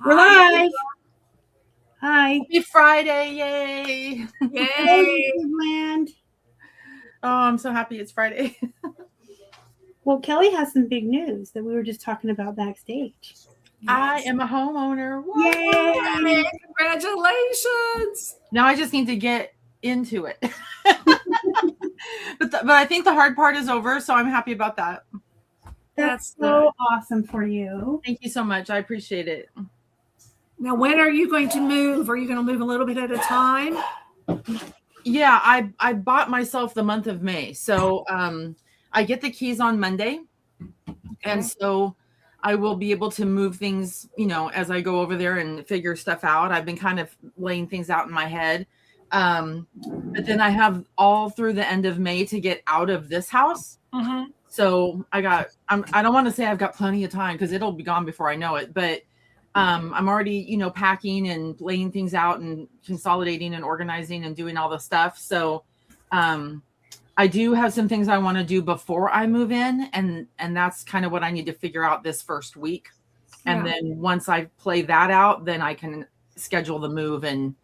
We're live. Hi. Happy Friday, yay. Yay. Land. Oh, I'm so happy it's Friday. Well, Kelly has some big news that we were just talking about backstage. I am a homeowner. Yay! Congratulations. Now I just need to get into it. But I think the hard part is over, so I'm happy about that. That's so awesome for you. Thank you so much. I appreciate it. Now, when are you going to move? Are you going to move a little bit at a time? Yeah, I bought myself the month of May. So I get the keys on Monday. Okay. And so I will be able to move things, as I go over there and figure stuff out. I've been kind of laying things out in my head. But then I have all through the end of May to get out of this house. Mm-hmm. So I don't want to say I've got plenty of time because it'll be gone before I know it. But I'm already, packing and laying things out and consolidating and organizing and doing all the stuff. So I do have some things I want to do before I move in. And that's kind of what I need to figure out this first week. And then once I play that out, then I can schedule the move and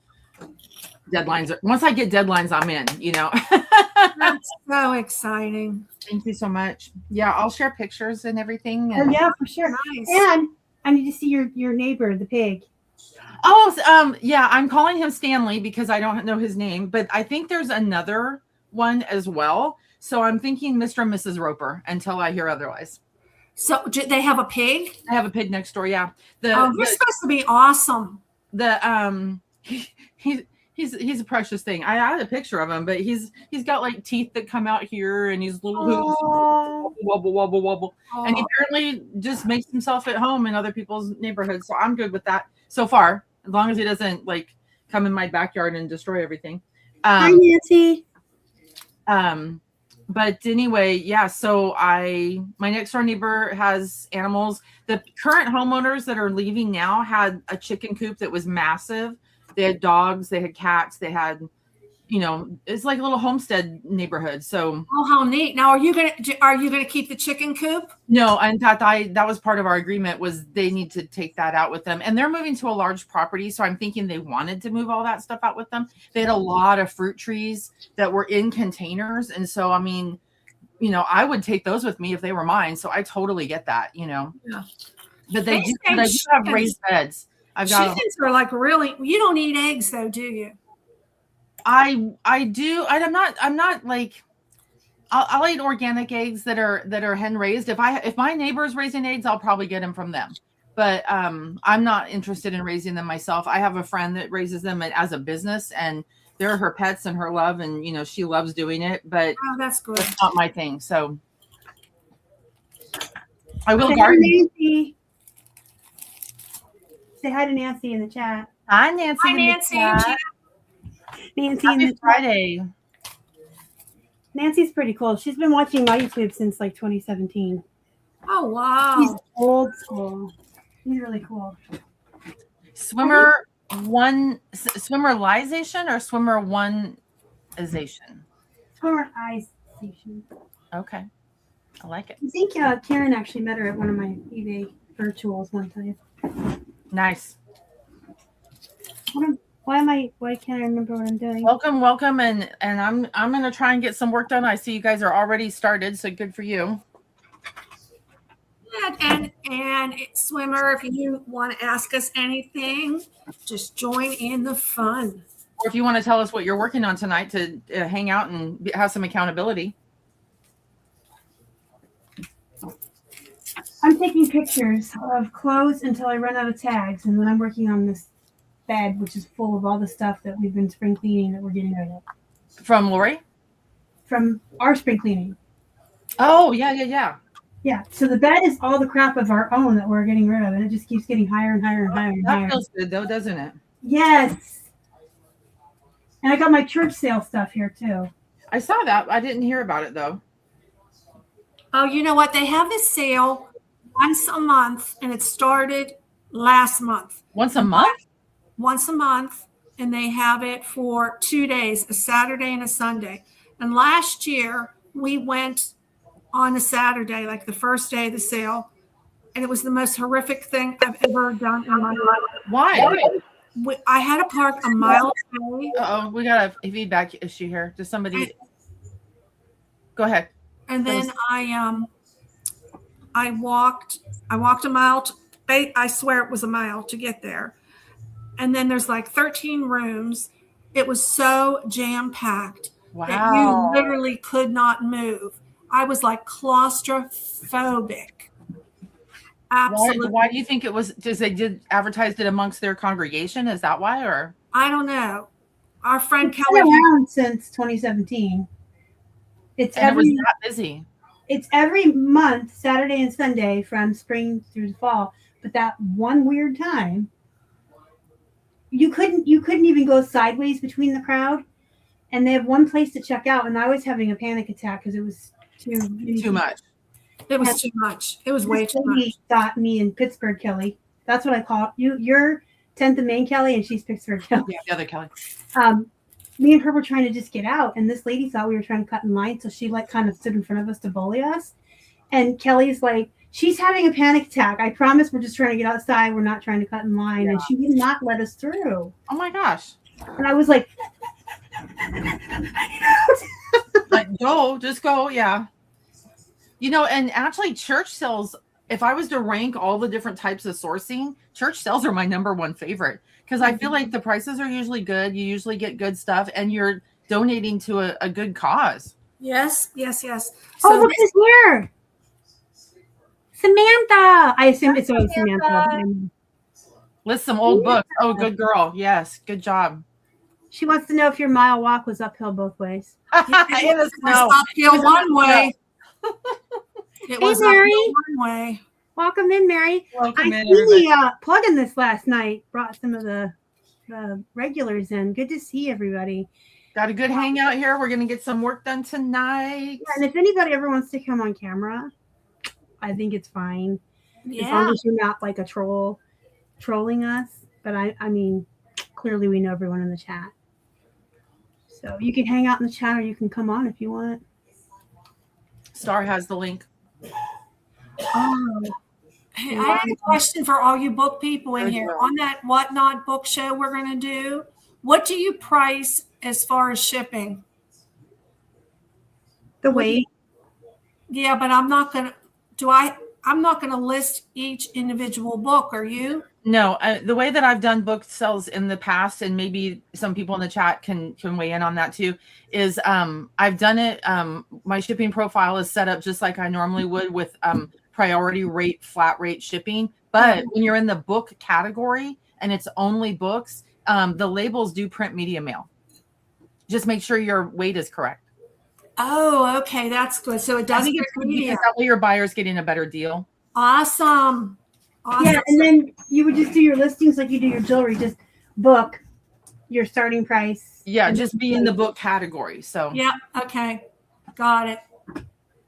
deadlines. Once I get deadlines, I'm in, That's so exciting. Thank you so much. Yeah, I'll share pictures and everything. Oh, yeah, for sure. Nice. And I need to see your neighbor, the pig. Oh, yeah, I'm calling him Stanley because I don't know his name, but I think there's another one as well. So I'm thinking Mr. and Mrs. Roper until I hear otherwise. So they have a pig? I have a pig next door. Yeah. They're supposed to be awesome. He's a precious thing. I had a picture of him, but he's got like teeth that come out here and he's little hooves, wobble. Aww. And he apparently just makes himself at home in other people's neighborhoods. So I'm good with that so far, as long as he doesn't like come in my backyard and destroy everything. Hi, Nancy. But anyway, yeah. So my next door neighbor has animals. The current homeowners that are leaving now had a chicken coop that was massive. They had dogs, they had cats, they had, it's like a little homestead neighborhood. So, oh, how neat! Now, are you gonna keep the chicken coop? No, in fact, that was part of our agreement was they need to take that out with them, and they're moving to a large property. So I'm thinking they wanted to move all that stuff out with them. They had a lot of fruit trees that were in containers, and so I mean, I would take those with me if they were mine. So I totally get that, Yeah. But they do have raised beds. Chickens are like really. You don't eat eggs though, do you? I do. I'm not like. I'll eat organic eggs that are hen raised. If my neighbor's raising eggs, I'll probably get them from them. But I'm not interested in raising them myself. I have a friend that raises them as a business, and they're her pets and her love, and she loves doing it. But that's good. That's not my thing. So I will garden. Say hi to Nancy in the chat. Hi, Nancy. Hi, Nancy. Nancy. Happy Friday. Nancy's pretty cool. She's been watching my YouTube since like 2017. Oh, wow. She's old school. She's really cool. Swimmerization or swimmer one-ization? Swimmerization. Okay. I like it. I think Karen actually met her at one of my eBay virtuals one time. Nice. Why can't I remember what I'm doing? Welcome, and I'm gonna try and get some work done. I see you guys are already started, so good for you. And swimmer, if you want to ask us anything, just join in the fun. Or if you want to tell us what you're working on tonight to hang out and have some accountability. I'm taking pictures of clothes until I run out of tags, and then I'm working on this bed, which is full of all the stuff that we've been spring cleaning that we're getting rid of. From Lori? From our spring cleaning. Oh, yeah. Yeah, so the bed is all the crap of our own that we're getting rid of, and it just keeps getting higher and higher and higher and higher. That feels good, though, doesn't it? Yes. And I got my church sale stuff here, too. I saw that. I didn't hear about it, though. Oh, you know what? They have this sale once a month, and it started last month. Once a month? Once a month, and they have it for 2 days, a Saturday and a Sunday. And last year, we went on a Saturday, like the first day of the sale, and it was the most horrific thing I've ever done in my life. Why? I had to park a mile away. Oh, we got a feedback issue here. Just somebody. Go ahead. And then I walked a mile. I swear it was a mile to get there. And then there's like 13 rooms. It was so jam packed that you literally could not move. I was like claustrophobic. Absolutely. Why do you think it was? Because they did advertise it amongst their congregation? Is that why? Or I don't know. Our friend It's Kelly been around since 2017. it was that busy. It's every month, Saturday and Sunday, from spring through the fall. But that one weird time, you couldn't even go sideways between the crowd. And they have one place to check out, and I was having a panic attack because it was too much. It was too much. It was way too much. Thought me in Pittsburgh Kelly. That's what I call you. You're 10th of Main Kelly, and she's Pittsburgh Kelly. Yeah, the other Kelly. Me and her were trying to just get out, and this lady thought we were trying to cut in line, so she like kind of stood in front of us to bully us. And Kelly's like, she's having a panic attack. I promise we're just trying to get outside. We're not trying to cut in line. Yeah. And she did not let us through. Oh my gosh. And I was like, like, go, just go. Yeah. You know, and actually church sales, if I was to rank all the different types of sourcing, church sales are my number one favorite because I feel like the prices are usually good. You usually get good stuff and you're donating to a good cause. Yes. So look who's here. Samantha. I assume it's always Samantha. List some old books. Oh, good girl. Yes. Good job. She wants to know if your mile walk was uphill both ways. It was uphill one way. It was Mary. One way. Welcome in, Mary. Welcome I in, see plugging this last night. Brought some of the regulars in. Good to see everybody. Got a good hangout here. We're gonna get some work done tonight. Yeah, and if anybody ever wants to come on camera, I think it's fine. Yeah. As long as you're not like a trolling us. But I mean, clearly we know everyone in the chat. So you can hang out in the chat or you can come on if you want. Starr has the link. Oh. Hey, I have a question for all you book people in here. On that Whatnot book show we're going to do, what do you price as far as shipping? The weight. Yeah, but I'm not going to. I'm not going to list each individual book. Are you? No, the way that I've done book sales in the past, and maybe some people in the chat can weigh in on that too, is I've done it. My shipping profile is set up just like I normally would with priority rate, flat rate shipping. But when you're in the book category and it's only books, the labels do print media mail. Just make sure your weight is correct. Oh, okay, that's good. So it doesn't print media. That way your buyer's getting a better deal. Awesome. Yeah, and then you would just do your listings like you do your jewelry. Just book your starting price. Yeah, just be in the book category. So yeah, okay, got it.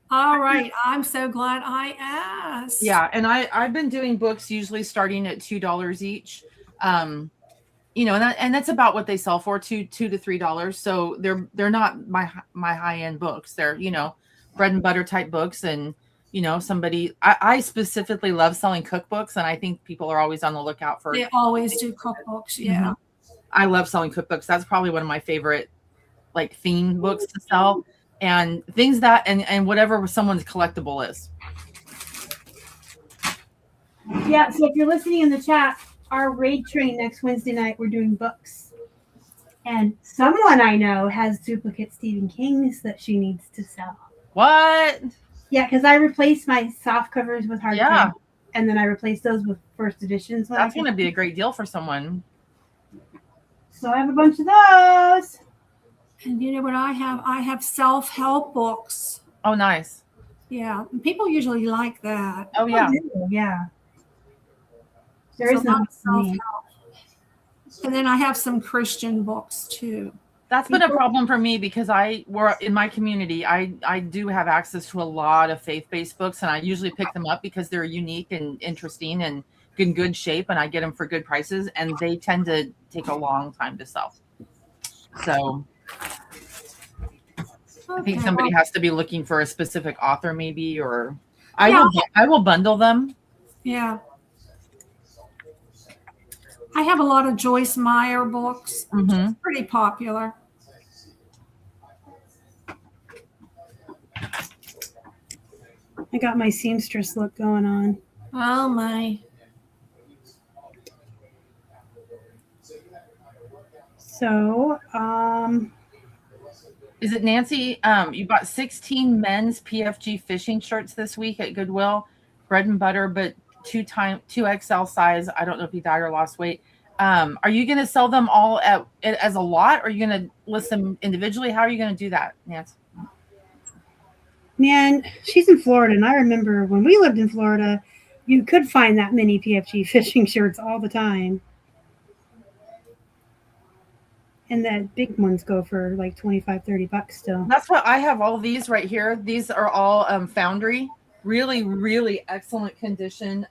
All right, I'm so glad I asked. Yeah, and I've been doing books usually starting at $2 each. You know, and that's about what they sell for, $2 to $3. So they're not my high end books. They're bread and butter type books and. I specifically love selling cookbooks, and I think people are always on the lookout for. They always do cookbooks, yeah. I love selling cookbooks. That's probably one of my favorite, like theme books to sell, and things that and whatever someone's collectible is. Yeah. So if you're listening in the chat, our raid train next Wednesday night, we're doing books, and someone I know has duplicate Stephen King's that she needs to sell. What? Yeah, because I replaced my soft covers with hard Yeah. and then I replaced those with first editions. That's going to be a great deal for someone. So I have a bunch of those. And you know what I have? I have self-help books. Oh, nice. Yeah, and people usually like that. Oh, yeah. Yeah. There is no self-help. And then I have some Christian books too. That's been a problem for me because we're in my community. I do have access to a lot of faith-based books, and I usually pick them up because they're unique and interesting and in good shape, and I get them for good prices, and they tend to take a long time to sell. So I think somebody has to be looking for a specific author, maybe, or I will bundle them. Yeah. I have a lot of Joyce Meyer books. Mm-hmm. She's pretty popular. I got my seamstress look going on. Oh my. So, Is it Nancy? You bought 16 men's PFG fishing shirts this week at Goodwill, bread and butter, but 2XL size. I don't know if he died or lost weight. Are you going to sell them all as a lot, or are you going to list them individually? How are you going to do that, Nancy? man, she's in Florida, and I remember when we lived in Florida, you could find that many PFG fishing shirts all the time. And the big ones go for like 25, 30 bucks still. That's what I have all these right here. These are all Foundry. Really, really excellent condition.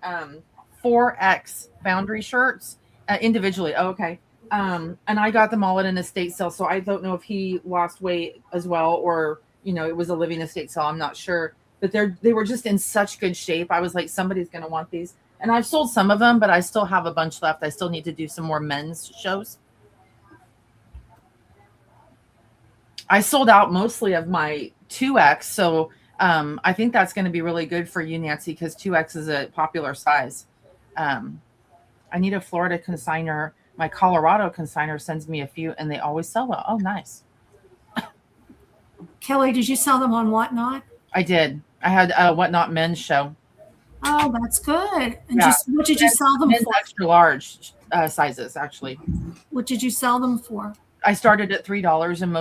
4X Foundry shirts individually. Oh, okay. And I got them all at an estate sale. So I don't know if he lost weight as well, or, it was a living estate sale. I'm not sure. But they were just in such good shape. I was like, somebody's going to want these. And I've sold some of them, but I still have a bunch left. I still need to do some more men's shows. I sold out mostly of my 2X. So I think that's going to be really good for you, Nancy, because 2X is a popular size. I need a Florida consignor. My Colorado consignor sends me a few, and they always sell well. Oh, nice. Kelly, did you sell them on Whatnot? I did. I had a Whatnot men's show. Oh, that's good. And Yeah. what did you sell them for? Extra large sizes, actually. What did you sell them for? I started at $3, and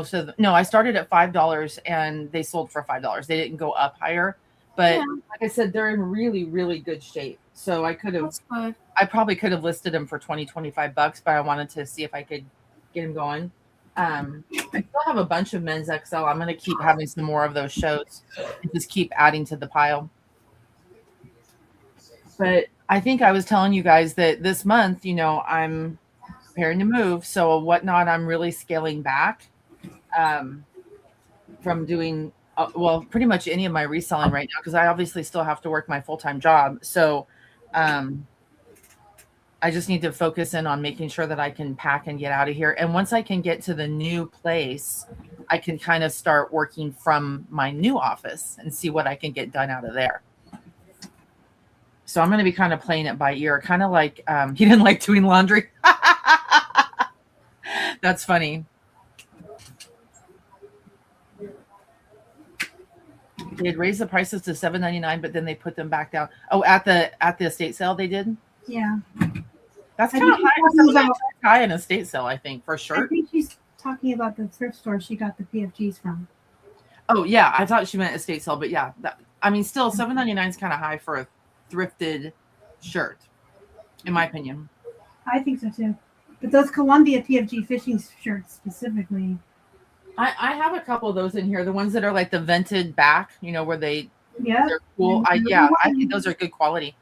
I started at $5, and they sold for $5. They didn't go up higher, but like I said, they're in really, really good shape. So I probably could have listed them for 20, 25 bucks, but I wanted to see if I could get them going. I still have a bunch of men's XL. I'm going to keep having some more of those shows and just keep adding to the pile. But I think I was telling you guys that this month, I'm preparing to move. So Whatnot, I'm really scaling back from doing, pretty much any of my reselling right now, because I obviously still have to work my full-time job. So I just need to focus in on making sure that I can pack and get out of here. And once I can get to the new place, I can kind of start working from my new office and see what I can get done out of there. So I'm going to be kind of playing it by ear, kind of like he didn't like doing laundry. That's funny. They had raised the prices to $7.99, but then they put them back down. Oh, at the estate sale they did? Yeah. That's kind of high. High in estate sale, I think, for sure. I think she's talking about the thrift store she got the PFGs from. Oh, yeah. I thought she meant estate sale, but yeah. Still, $7.99 is kind of high for a thrifted shirt, in my opinion. I think so, too. But those Columbia PFG fishing shirts specifically. I have a couple of those in here. The ones that are like the vented back, where they're cool. I think those are good quality.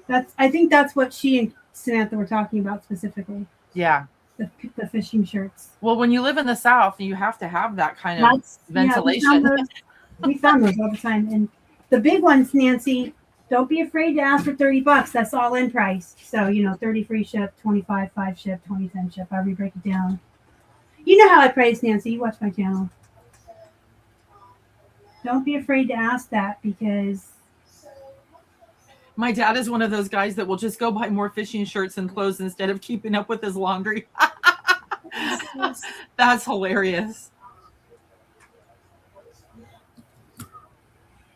I think that's what she and Samantha were talking about specifically. Yeah. The fishing shirts. Well, when you live in the South, you have to have that kind of ventilation. Yeah, we found those all the time. And the big ones, Nancy, don't be afraid to ask for $30. That's all in price. So, 30 free ship, 25 5 ship, 20 10 ship, however you break it down. You know how I price, Nancy. You watch my channel. Don't be afraid to ask that, because my dad is one of those guys that will just go buy more fishing shirts and clothes instead of keeping up with his laundry. That's hilarious.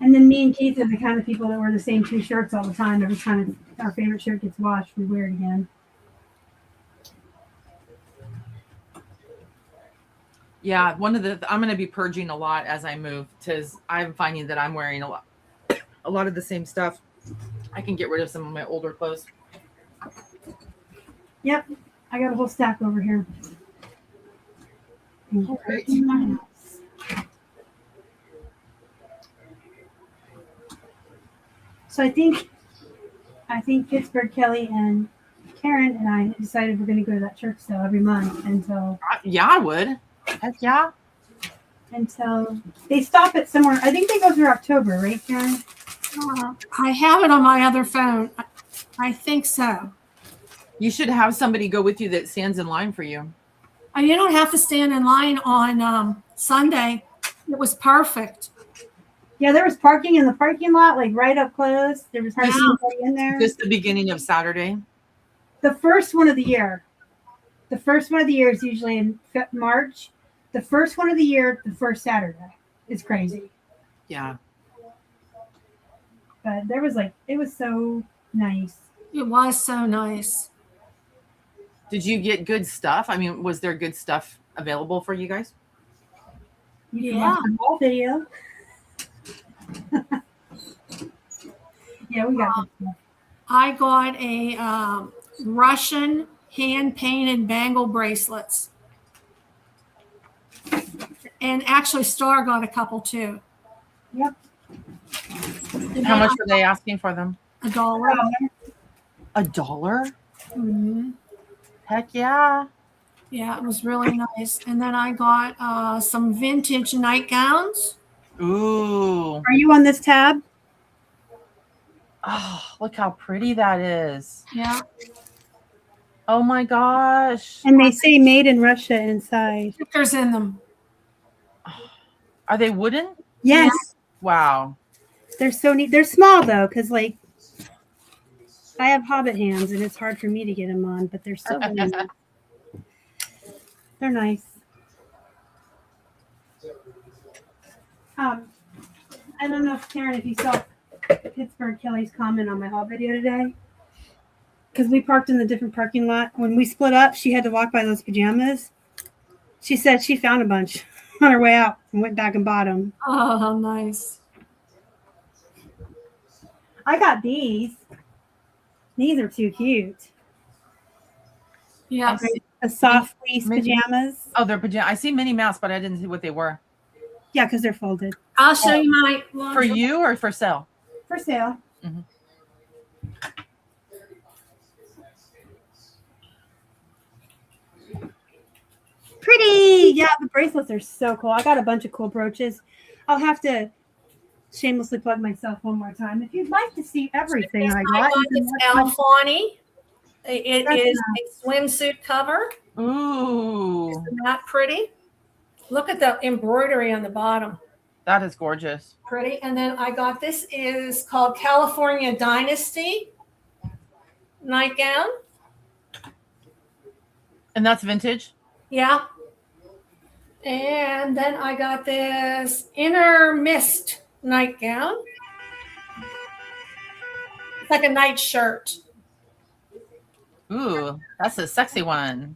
And then me and Keith are the kind of people that wear the same 2 shirts all the time. Every time our favorite shirt gets washed, we wear it again. Yeah, I'm going to be purging a lot as I move, because I'm finding that I'm wearing a lot of the same stuff. I can get rid of some of my older clothes. Yep, I got a whole stack over here. All right. So I think Pittsburgh, Kelly, and Karen and I decided we're going to go to that church sale every month until. Yeah, I would. Heck yeah. Until they stop it somewhere. I think they go through October, right, Karen? I have it on my other phone. I think so. You should have somebody go with you that stands in line for you. You don't have to stand in line on Sunday. It was perfect. Yeah, there was parking in the parking lot, like right up close. There was hardly anybody in there. Just the beginning of Saturday. The first one of the year. The first one of the year is usually in March. The first one of the year, the first Saturday, is crazy. Yeah. But there was it was so nice. It was so nice. Did you get good stuff? I mean, was there good stuff available for you guys? You can watch the whole video. Yeah, we got good stuff. I got a Russian hand-painted bangle bracelets. And actually, Starr got a couple too. Yep. How much were they asking for them? $1. $1? Mm-hmm. Heck yeah. Yeah, it was really nice. And then I got some vintage nightgowns. Ooh. Are you on this tab? Oh, look how pretty that is. Yeah. Oh my gosh. And they say made in Russia inside. Stickers in them. Are they wooden? Yes. Yeah. Wow. They're so neat. They're small though, because I have hobbit hands and it's hard for me to get them on, but they're so really nice. They're nice. I don't know if Karen, if you saw Pittsburgh Kelly's comment on my haul video today, because we parked in the different parking lot. When we split up, she had to walk by those pajamas. She said she found a bunch on her way out and went back and bought them. Oh, how nice. I got these. These are too cute. Yeah. A soft fleece pajamas. Oh, they're pajamas. I see Minnie Mouse, but I didn't see what they were. Yeah, because they're folded. I'll show you my For you or for sale? For sale. Mm-hmm. Pretty. Yeah, the bracelets are so cool. I got a bunch of cool brooches. I'll have to shamelessly plug myself one more time. If you'd like to see everything I got, it's Alfani. It is a swimsuit cover. Ooh. Isn't that pretty? Look at the embroidery on the bottom. That is gorgeous. Pretty. And then I got this is called California Dynasty nightgown. And that's vintage? Yeah. And then I got this Inner Mist nightgown. It's like a night shirt. Ooh, that's a sexy one.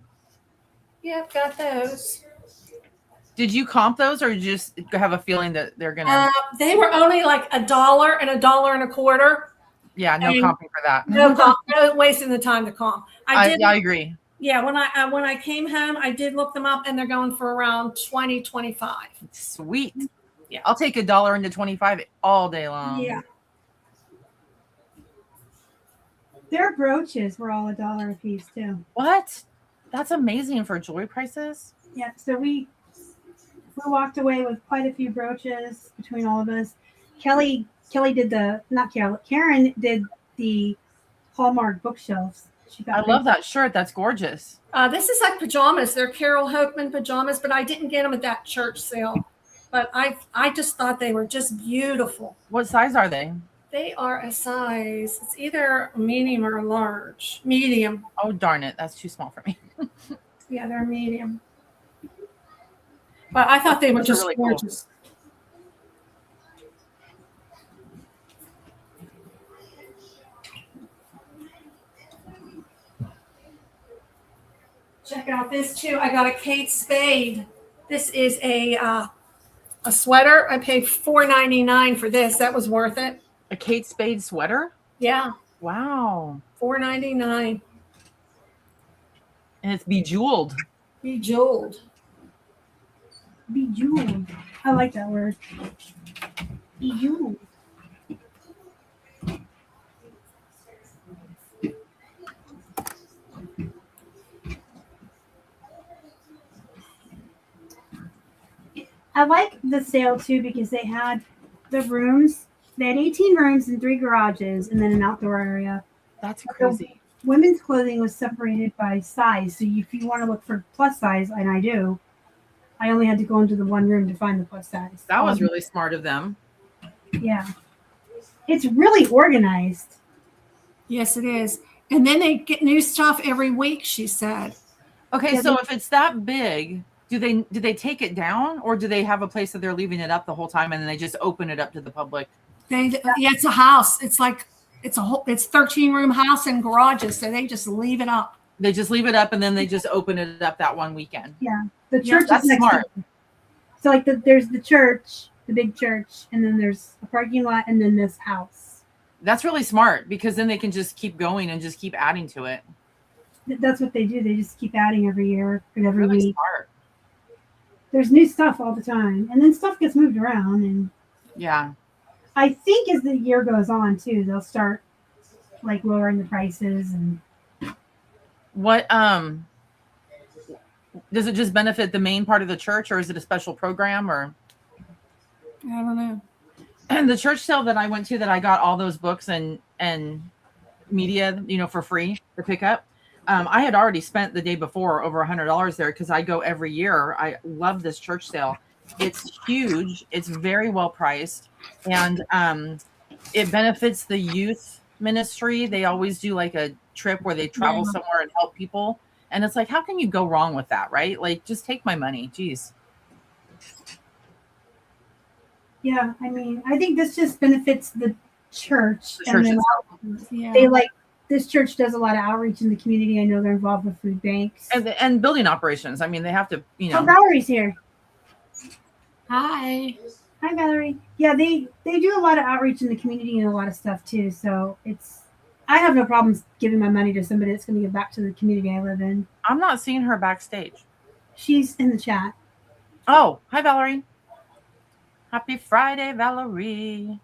Yep, got those. Did you comp those or just have a feeling that they're going to? They were only like $1 and $1.25. Yeah, no comping for that. No comp. No wasting the time to comp. I agree. Yeah, when I came home, I did look them up, and they're going for around $20, $25. Sweet. Yeah, I'll take $1 into 25 all day long. Yeah. Their brooches were all $1 a piece too. What? That's amazing for jewelry prices. Yeah, so we walked away with quite a few brooches between all of us. Karen did the Hallmark bookshelves. I love that shirt. That's gorgeous. This is like pajamas. They're Carol Hokeman pajamas, but I didn't get them at that church sale. But I just thought they were just beautiful. What size are they? They are a size. It's either medium or large. Medium. Oh, darn it. That's too small for me. Yeah, they're medium. But I thought they were just really gorgeous. Cool. Check out this too. I got a Kate Spade. This is a sweater. I paid $4.99 for this. That was worth it. A Kate Spade sweater? Yeah. Wow. $4.99. And it's bejeweled. Bejeweled. Bejeweled. I like that word. Bejeweled. I like the sale too because they had the rooms. They had 18 rooms and 3 garages, and then an outdoor area. That's crazy. Women's clothing was separated by size. So if you want to look for plus size, and I do, I only had to go into the one room to find the plus size. That was really smart of them. Yeah. It's really organized. Yes, it is. And then they get new stuff every week, she said. Okay, so if it's that big, do they take it down, or do they have a place that they're leaving it up the whole time and then they just open it up to the public? It's a house. It's like it's 13-room house and garages, so they just leave it up. They just leave it up and then they just open it up that one weekend. Yeah, the church that's is next smart. So like there's the church, the big church, and then there's a parking lot, and then this house. That's really smart, because then they can just keep going and just keep adding to it. That's what they do. They just keep adding every year and every Really week. smart. There's new stuff all the time, and then stuff gets moved around. And yeah, I think as the year goes on too, they'll start like lowering the prices. And what does it just benefit the main part of the church, or is it a special program? Or I don't know. And the church sale that I went to, that I got all those books and media, for free to pick up. I had already spent the day before over $100 there, because I go every year. I love this church sale. It's huge. It's very well priced, and it benefits the youth ministry. They always do like a trip where they travel somewhere and help people. And it's like, how can you go wrong with that, right? Like, just take my money. Jeez. yeah, I mean, I think this just benefits the church. The church Yeah. They this church does a lot of outreach in the community. I know they're involved with food banks and building operations. I mean, they have to, Oh, Valerie's here. Hi. Hi, Valerie. Yeah, they do a lot of outreach in the community and a lot of stuff too. So I have no problems giving my money to somebody that's going to give back to the community I live in. I'm not seeing her backstage. She's in the chat. Oh, hi, Valerie. Happy Friday, Valerie.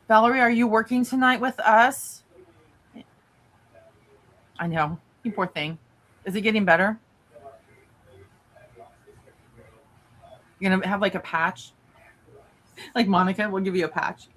Valerie, are you working tonight with us? I know. You poor thing. Is it getting better? You're going to have like a patch? Like Monica, we'll give you a patch.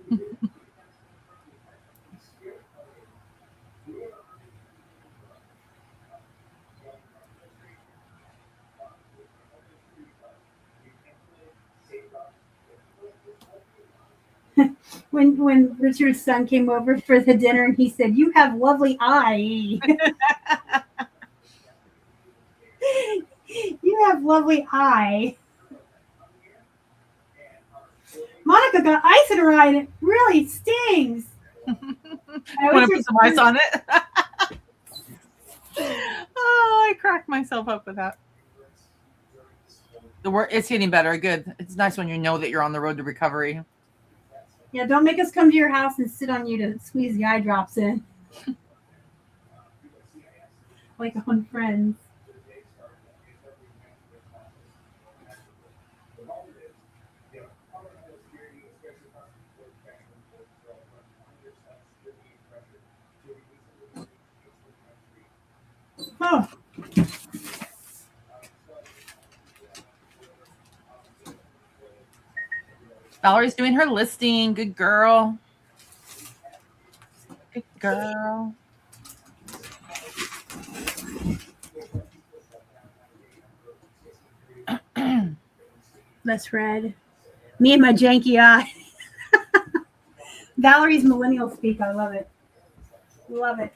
When Richard's son came over for the dinner, and he said, "You have lovely eye." You have lovely eye. Monica got ice in her eye, and it really stings. I want to put some ice on it. Oh, I cracked myself up with that. It's getting better. Good. It's nice when you know that you're on the road to recovery. Yeah, don't make us come to your house and sit on you to squeeze the eye drops in. Like on Friends. Oh. Valerie's doing her listing. Good girl. Good girl. That's red. Me and my janky eye. Valerie's millennial speak. I love it. Love it.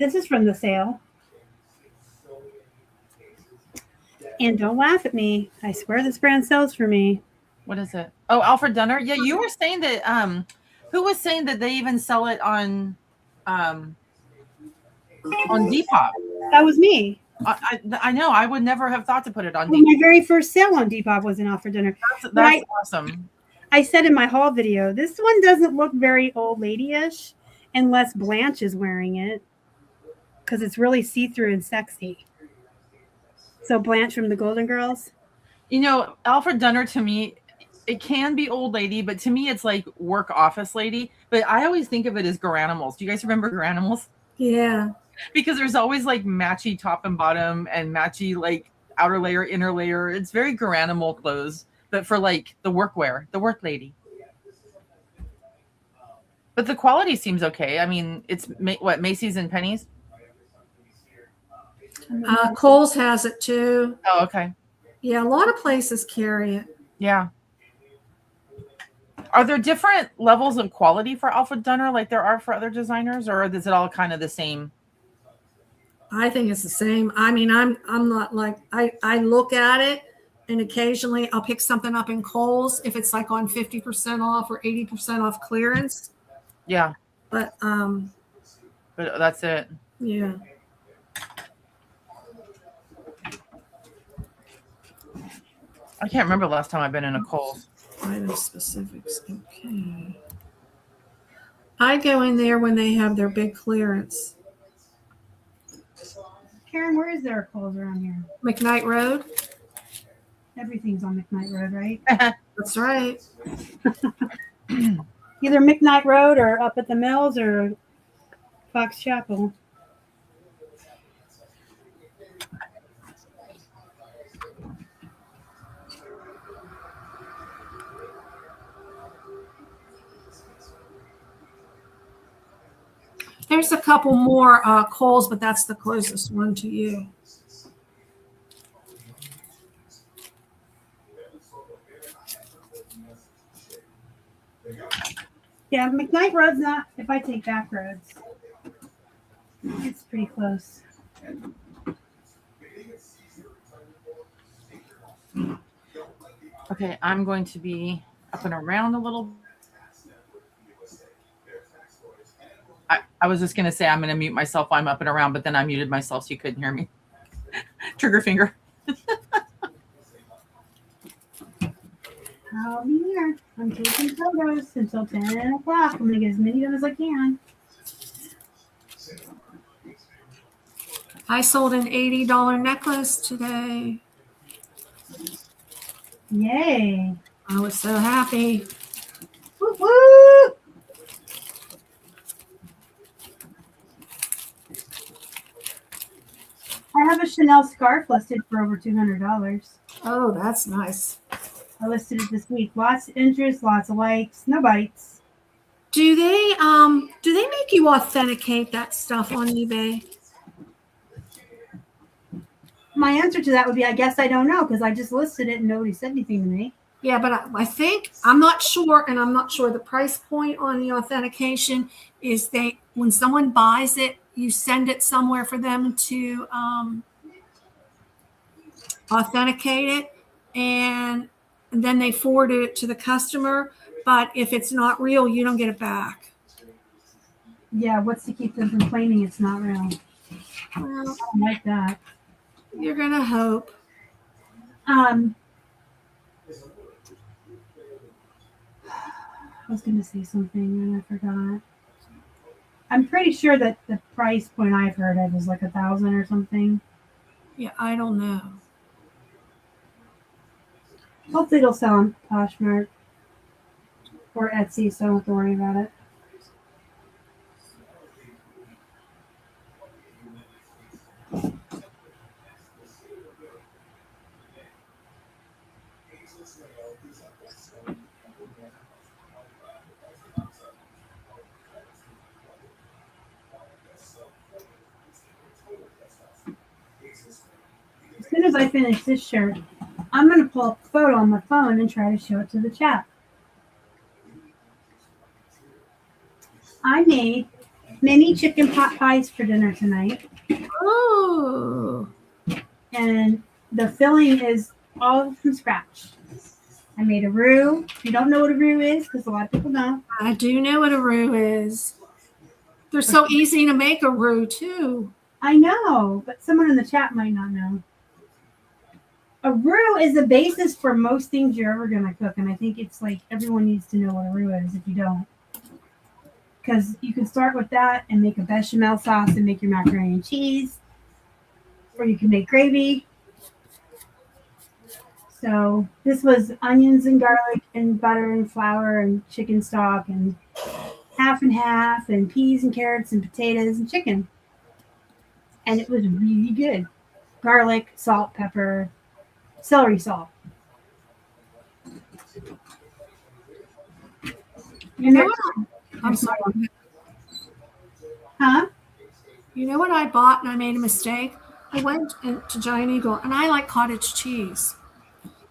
This is from the sale. And don't laugh at me. I swear this brand sells for me. What is it? Oh, Alfred Dunner. Yeah, you were saying that. Who was saying that they even sell it on Depop? That was me. I know. I would never have thought to put it on Well, Depop. my very first sale on Depop was an Alfred Dunner. That's awesome. I said in my haul video, this one doesn't look very old lady-ish unless Blanche is wearing it, because it's really see-through and sexy. So Blanche from the Golden Girls. Alfred Dunner, to me, it can be old lady, but to me it's like work office lady. But I always think of it as Garanimals. Do you guys remember Garanimals? Yeah. Because there's always like matchy top and bottom and matchy like outer layer, inner layer. It's very Garanimal clothes, but for like the workwear, the work lady. But the quality seems okay. I mean, it's what, Macy's and Penny's? Kohl's has it too. Oh, okay. Yeah, a lot of places carry it. Yeah. Are there different levels of quality for Alpha Dunner like there are for other designers, or is it all kind of the same? I think it's the same. I mean, I'm not like I look at it and occasionally I'll pick something up in Kohl's if it's like on 50% off or 80% off clearance. Yeah. But that's it. Yeah. I can't remember the last time I've been in a Kohl's. Item specifics. Okay. I go in there when they have their big clearance. Karen, where is there a Kohl's around here? McKnight Road. Everything's on McKnight Road, right? That's right. Either McKnight Road or up at the Mills or Fox Chapel. There's a couple more Kohl's, but that's the closest one to you. Yeah, McKnight Road's not, if I take back roads, it's pretty close. Okay, I'm going to be up and around a little. I was just going to say I'm going to mute myself while I'm up and around, but then I muted myself so you couldn't hear me. Trigger finger. I'll be here. I'm taking photos until 10 o'clock. I'm going to get as many of them as I can. I sold an $80 necklace today. Yay. I was so happy. Woo woo! I have a Chanel scarf listed for over $200. Oh, that's nice. I listed it this week. Lots of interest, lots of likes, no bites. Do they make you authenticate that stuff on eBay? My answer to that would be, I guess I don't know, because I just listed it and nobody said anything to me. Yeah, but I think, I'm not sure, and I'm not sure the price point on the authentication is when someone buys it, you send it somewhere for them to authenticate it, and then they forward it to the customer. But if it's not real, you don't get it back. Yeah, what's to keep them from claiming it's not real? Well, I don't like that. You're going to hope. I was going to say something and I forgot. I'm pretty sure that the price point I've heard of is like $1,000 or something. Yeah, I don't know. Hopefully it'll sell on Poshmark or Etsy, so I don't have to worry about it. As soon as I finish this shirt, I'm going to pull up a photo on my phone and try to show it to the chat. I made mini chicken pot pies for dinner tonight. Oh. And the filling is all from scratch. I made a roux. If you don't know what a roux is, because a lot of people don't. I do know what a roux is. They're so easy to make a roux, too. I know, but someone in the chat might not know. A roux is the basis for most things you're ever going to cook. And I think it's like everyone needs to know what a roux is if you don't. Because you can start with that and make a bechamel sauce and make your macaroni and cheese. Or you can make gravy. So this was onions and garlic and butter and flour and chicken stock and half half and half, and peas and carrots and potatoes and chicken. And it was really good. Garlic, salt, pepper, celery salt. You know what I'm sorry. Huh? You know what I bought and I made a mistake? I went to Giant Eagle and I like cottage cheese.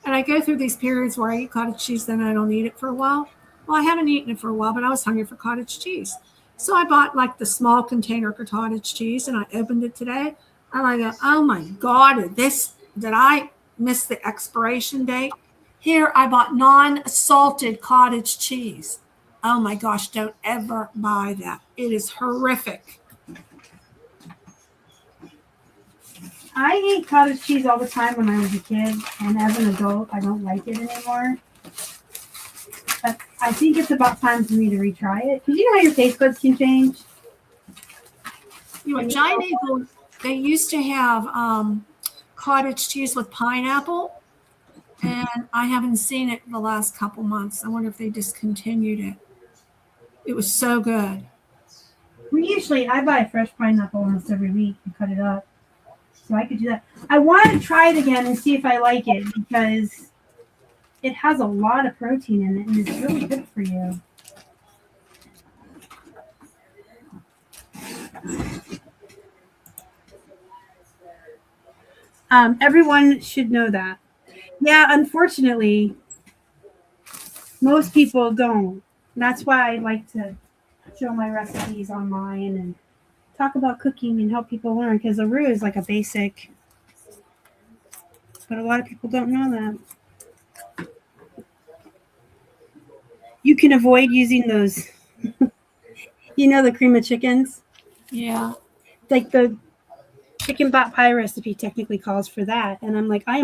And I go through these periods where I eat cottage cheese, then I don't eat it for a while. Well, I haven't eaten it for a while, but I was hungry for cottage cheese. So I bought like the small container for cottage cheese and I opened it today. And I go, oh my God, did I miss the expiration date? Here, I bought non-salted cottage cheese. Oh my gosh, don't ever buy that. It is horrific. I ate cottage cheese all the time when I was a kid, and as an adult, I don't like it anymore. But I think it's about time for me to retry it. Because you know how your taste buds can change? You know, Giant Eagle, they used to have cottage cheese with pineapple, and I haven't seen it in the last couple months. I wonder if they discontinued it. It was so good. I buy fresh pineapple almost every week and cut it up. So I could do that. I want to try it again and see if I like it because it has a lot of protein in it and it's really good for you. Everyone should know that. Yeah, unfortunately, most people don't. That's why I like to show my recipes online and talk about cooking and help people learn because a roux is like a basic, but a lot of people don't know that. You can avoid using those, the cream of chickens. Yeah. Like the chicken pot pie recipe technically calls for that. And I'm like, I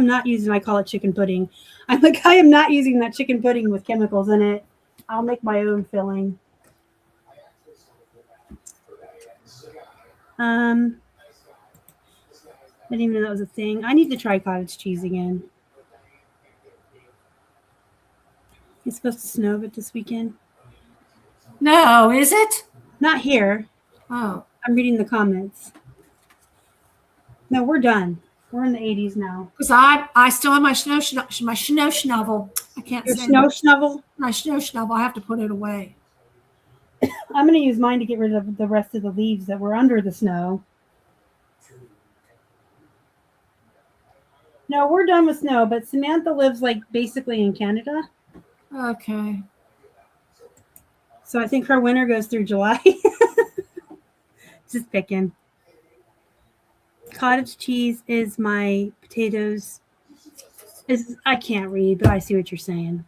call it chicken pudding. I'm like, I am not using that chicken pudding with chemicals in it. I'll make my own filling. I didn't even know that was a thing. I need to try cottage cheese again. It's supposed to snow, but this weekend. No, is it? Not here. Oh. I'm reading the comments. No, we're done. We're in the 80s now. Because I still have my snow schnovel. I can't Your say snow that. shovel? My snow schnovel. I have to put it away. I'm going to use mine to get rid of the rest of the leaves that were under the snow. No, we're done with snow, but Samantha lives like basically in Canada. Okay. So I think her winter goes through July. Just picking. Cottage cheese is my potatoes. I can't read, but I see what you're saying.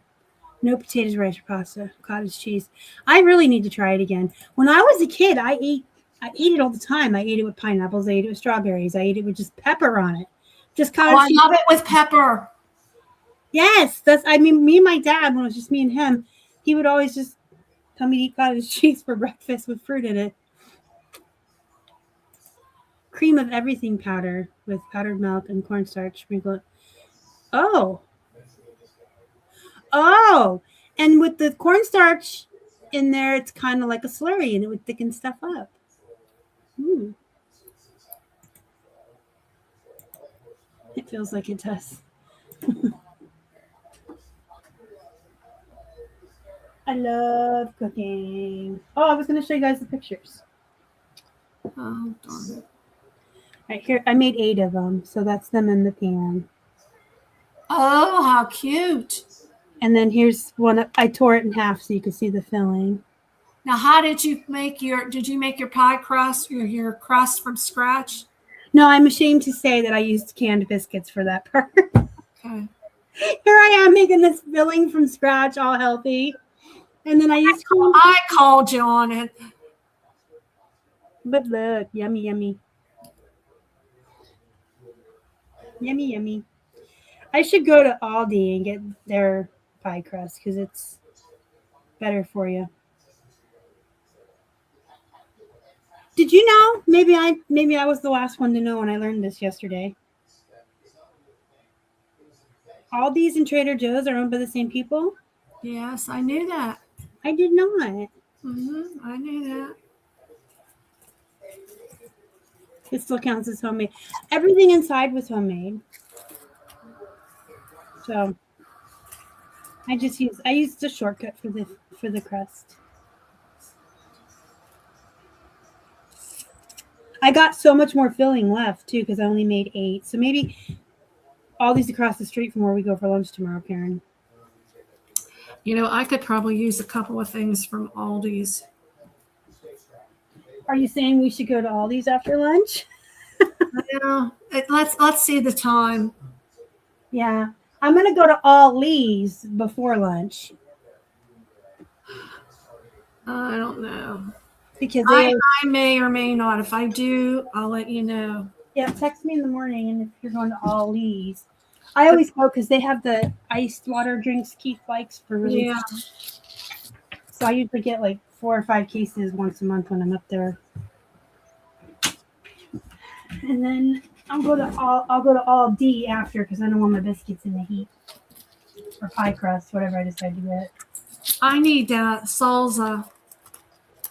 No potatoes, rice, or pasta. Cottage cheese. I really need to try it again. When I was a kid, I ate it all the time. I ate it with pineapples. I ate it with strawberries. I ate it with just pepper on it. Just cottage cheese. I love it with pepper. Yes, me and my dad, when it was just me and him, he would always just tell me to eat cottage cheese for breakfast with fruit in it. Cream of everything powder with powdered milk and cornstarch sprinkled. Oh, and with the cornstarch in there, it's kind of like a slurry, and it would thicken stuff up. It feels like it does. I love cooking. Oh, I was going to show you guys the pictures. Oh, darn it. Right here, I made 8 of them, so that's them in the pan. Oh, how cute. And then here's one. I tore it in half so you can see the filling. Now, how did you make your pie crust, your crust from scratch? No, I'm ashamed to say that I used canned biscuits for that part. Okay. Here I am making this filling from scratch, all healthy. And then I called you on it. But look, yummy, yummy. Yummy, yummy. I should go to Aldi and get their pie crust because it's better for you. Did you know? Maybe I was the last one to know when I learned this yesterday. Aldi's and Trader Joe's are owned by the same people? Yes, I knew that. I did not. I knew that. It still counts as homemade. Everything inside was homemade. So I used a shortcut for the crust. I got so much more filling left too because I only made 8. So maybe all these across the street from where we go for lunch tomorrow, Karen. I could probably use a couple of things from Aldi's. Are you saying we should go to Aldi's after lunch? Yeah, let's see the time. Yeah, I'm gonna go to Aldi's before lunch I don't know. because I may or may not. If I do, I'll let you know. Yeah, text me in the morning, and if you're going to Aldi's, I always go because they have the iced water drinks Keith likes for really. Yeah. So I usually get like 4 or 5 cases once a month when I'm up there. And then I'll go to Aldi after because I don't want my biscuits in the heat or pie crust, whatever I decide to get. I need salsa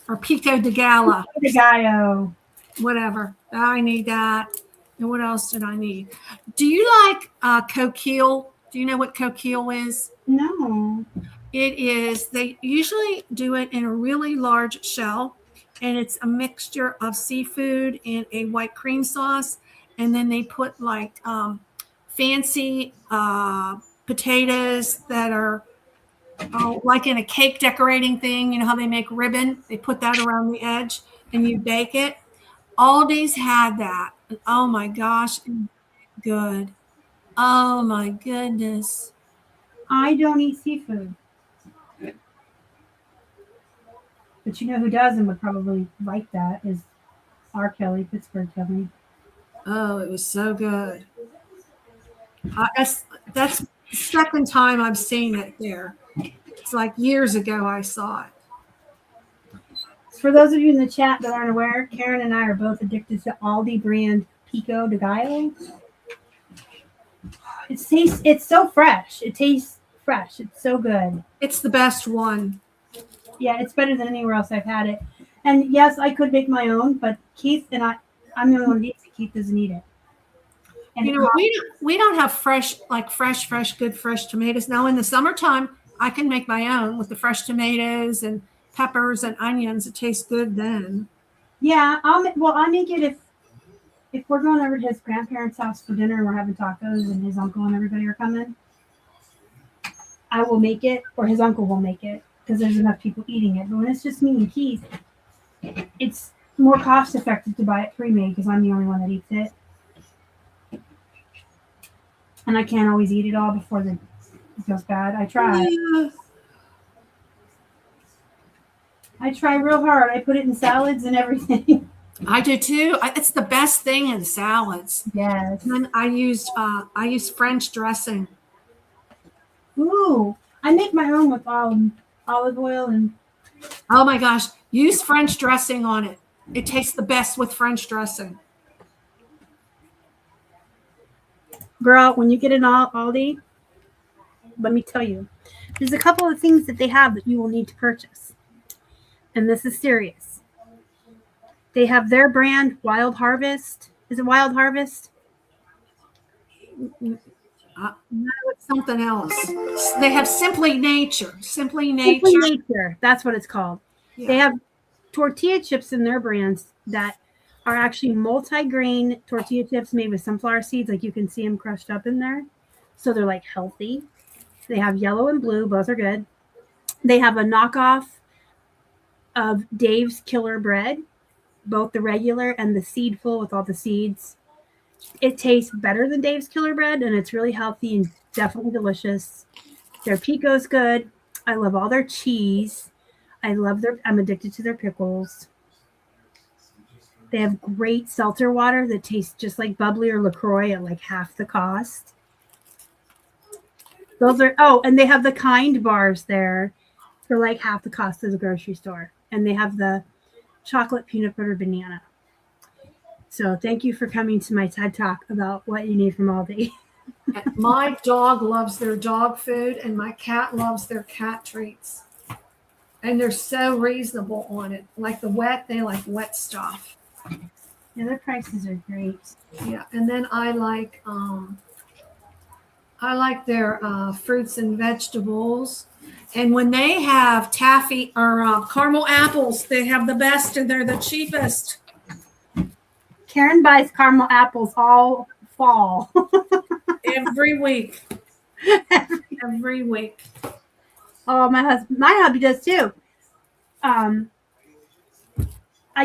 or pico de gala, The gallo. whatever. I need that. And what else did I need? Do you like coquille? Do you know what coquille is? No. It is. They usually do it in a really large shell, and it's a mixture of seafood and a white cream sauce, and then they put like fancy potatoes that are like in a cake decorating thing. You know how they make ribbon? They put that around the edge, and you bake it. Aldi's had that. Oh my gosh, good. Oh my goodness. I don't eat seafood. But you know who does and would probably like that is R. Kelly, Pittsburgh Kelly. Oh, it was so good. That's the second time I've seen it there. It's like years ago I saw it. For those of you in the chat that aren't aware, Karen and I are both addicted to Aldi brand Pico de Gallo. It's so fresh. It tastes fresh. It's so good. It's the best one. Yeah, it's better than anywhere else I've had it. And yes, I could make my own, but Keith and I'm the only one that eats it. Keith doesn't eat it. And we don't have fresh good fresh tomatoes. Now in the summertime, I can make my own with the fresh tomatoes and peppers and onions. It tastes good then. Yeah, I make it if we're going over to his grandparents' house for dinner and we're having tacos and his uncle and everybody are coming. I will make it, or his uncle will make it, because there's enough people eating it. But when it's just me and Keith, it's more cost effective to buy it pre-made because I'm the only one that eats it. And I can't always eat it all before it goes bad. I try. Yeah. I try real hard. I put it in salads and everything. I do too. It's the best thing in salads. Yes. And then I used French dressing. Ooh, I make my own with olive oil and. Oh my gosh, use French dressing on it. It tastes the best with French dressing. Girl, when you get an Aldi, let me tell you, there's a couple of things that they have that you will need to purchase. And this is serious. They have their brand Wild Harvest. Is it Wild Harvest? No, it's something else. They have Simply Nature. Simply Nature. That's what it's called. Yeah. They have tortilla chips in their brands that are actually multi-grain tortilla chips made with sunflower seeds. Like you can see them crushed up in there. So they're like healthy. They have yellow and blue. Both are good. They have a knockoff of Dave's Killer Bread, both the regular and the seedful with all the seeds. It tastes better than Dave's Killer Bread, and it's really healthy and definitely delicious. Their pico's good. I love all their cheese. I'm addicted to their pickles. They have great seltzer water that tastes just like bubbly or LaCroix at like half the cost. And they have the Kind bars there for like half the cost of the grocery store. And they have the chocolate peanut butter banana. So thank you for coming to my TED Talk about what you need from Aldi. My dog loves their dog food, and my cat loves their cat treats. And they're so reasonable on it. Like they like wet stuff. Yeah, their prices are great. Yeah, and then I like their fruits and vegetables. And when they have taffy or caramel apples, they have the best and they're the cheapest. Karen buys caramel apples all fall. Every week. Every week. Oh, my hubby does too. I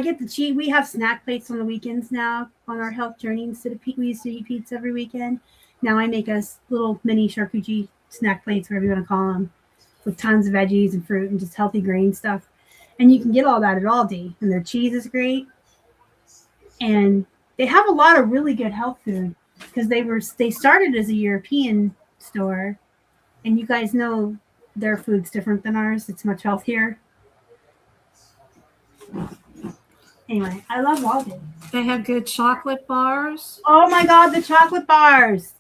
get the cheese. We have snack plates on the weekends now on our health journey. Instead of we used to eat pizza every weekend. Now I make us little mini charcuterie snack plates, whatever you want to call them, with tons of veggies and fruit and just healthy grain stuff. And you can get all that at Aldi. And their cheese is great. And they have a lot of really good health food because they started as a European store, and you guys know their food's different than ours. It's much healthier. Anyway, I love Aldi. They have good chocolate bars. Oh my God, the chocolate bars.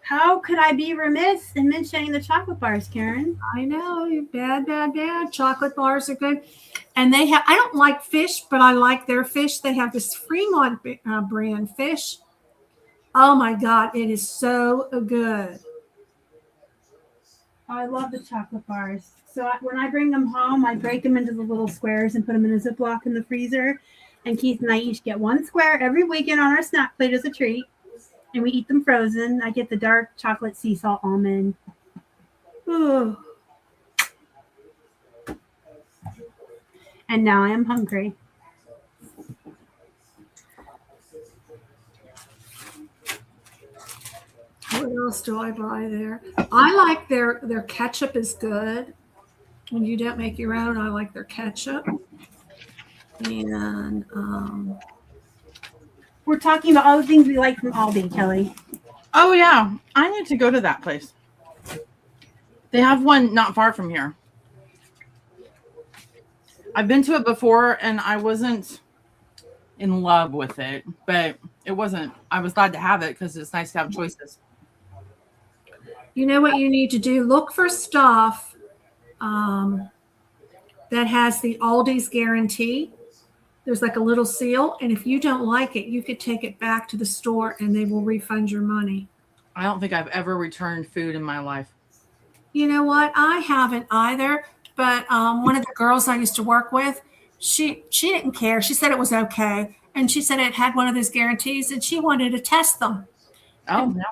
How could I be remiss in mentioning the chocolate bars, Karen? I know, you're bad. Chocolate bars are good. And they have, I don't like fish, but I like their fish. They have this Fremont brand fish. Oh my God, it is so good. Oh, I love the chocolate bars. So when I bring them home, I break them into the little squares and put them in a Ziploc in the freezer. And Keith and I each get one square every weekend on our snack plate as a treat. And we eat them frozen. I get the dark chocolate sea salt almond. Ooh. And now I am hungry. What else do I buy there? I like their ketchup is good. When you don't make your own, I like their ketchup. And we're talking about all the things we like from Aldi, Kelly. Oh yeah, I need to go to that place. They have one not far from here. I've been to it before and I wasn't in love with it, but it wasn't. I was glad to have it because it's nice to have choices. You know what you need to do? Look for stuff that has the Aldi's guarantee. There's like a little seal, and if you don't like it, you could take it back to the store and they will refund your money. I don't think I've ever returned food in my life. You know what? I haven't either, but one of the girls I used to work with, she didn't care. She said it was okay, and she said it had one of those guarantees, and she wanted to test them. Oh, no.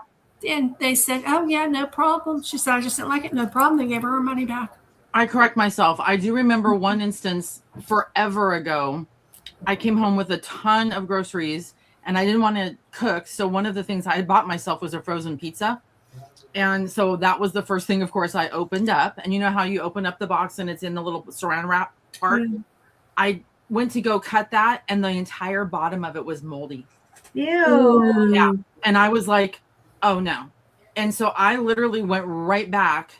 And they said, oh, yeah, no problem. She said, I just didn't like it. No problem. They gave her money back. I correct myself. I do remember one instance forever ago. I came home with a ton of groceries and I didn't want to cook. So one of the things I had bought myself was a frozen pizza. And so that was the first thing, of course, I opened up. And you know how you open up the box and it's in the little saran wrap part? Mm. I went to go cut that and the entire bottom of it was moldy. Ew. Yeah. And I was like, oh no. And so I literally went right back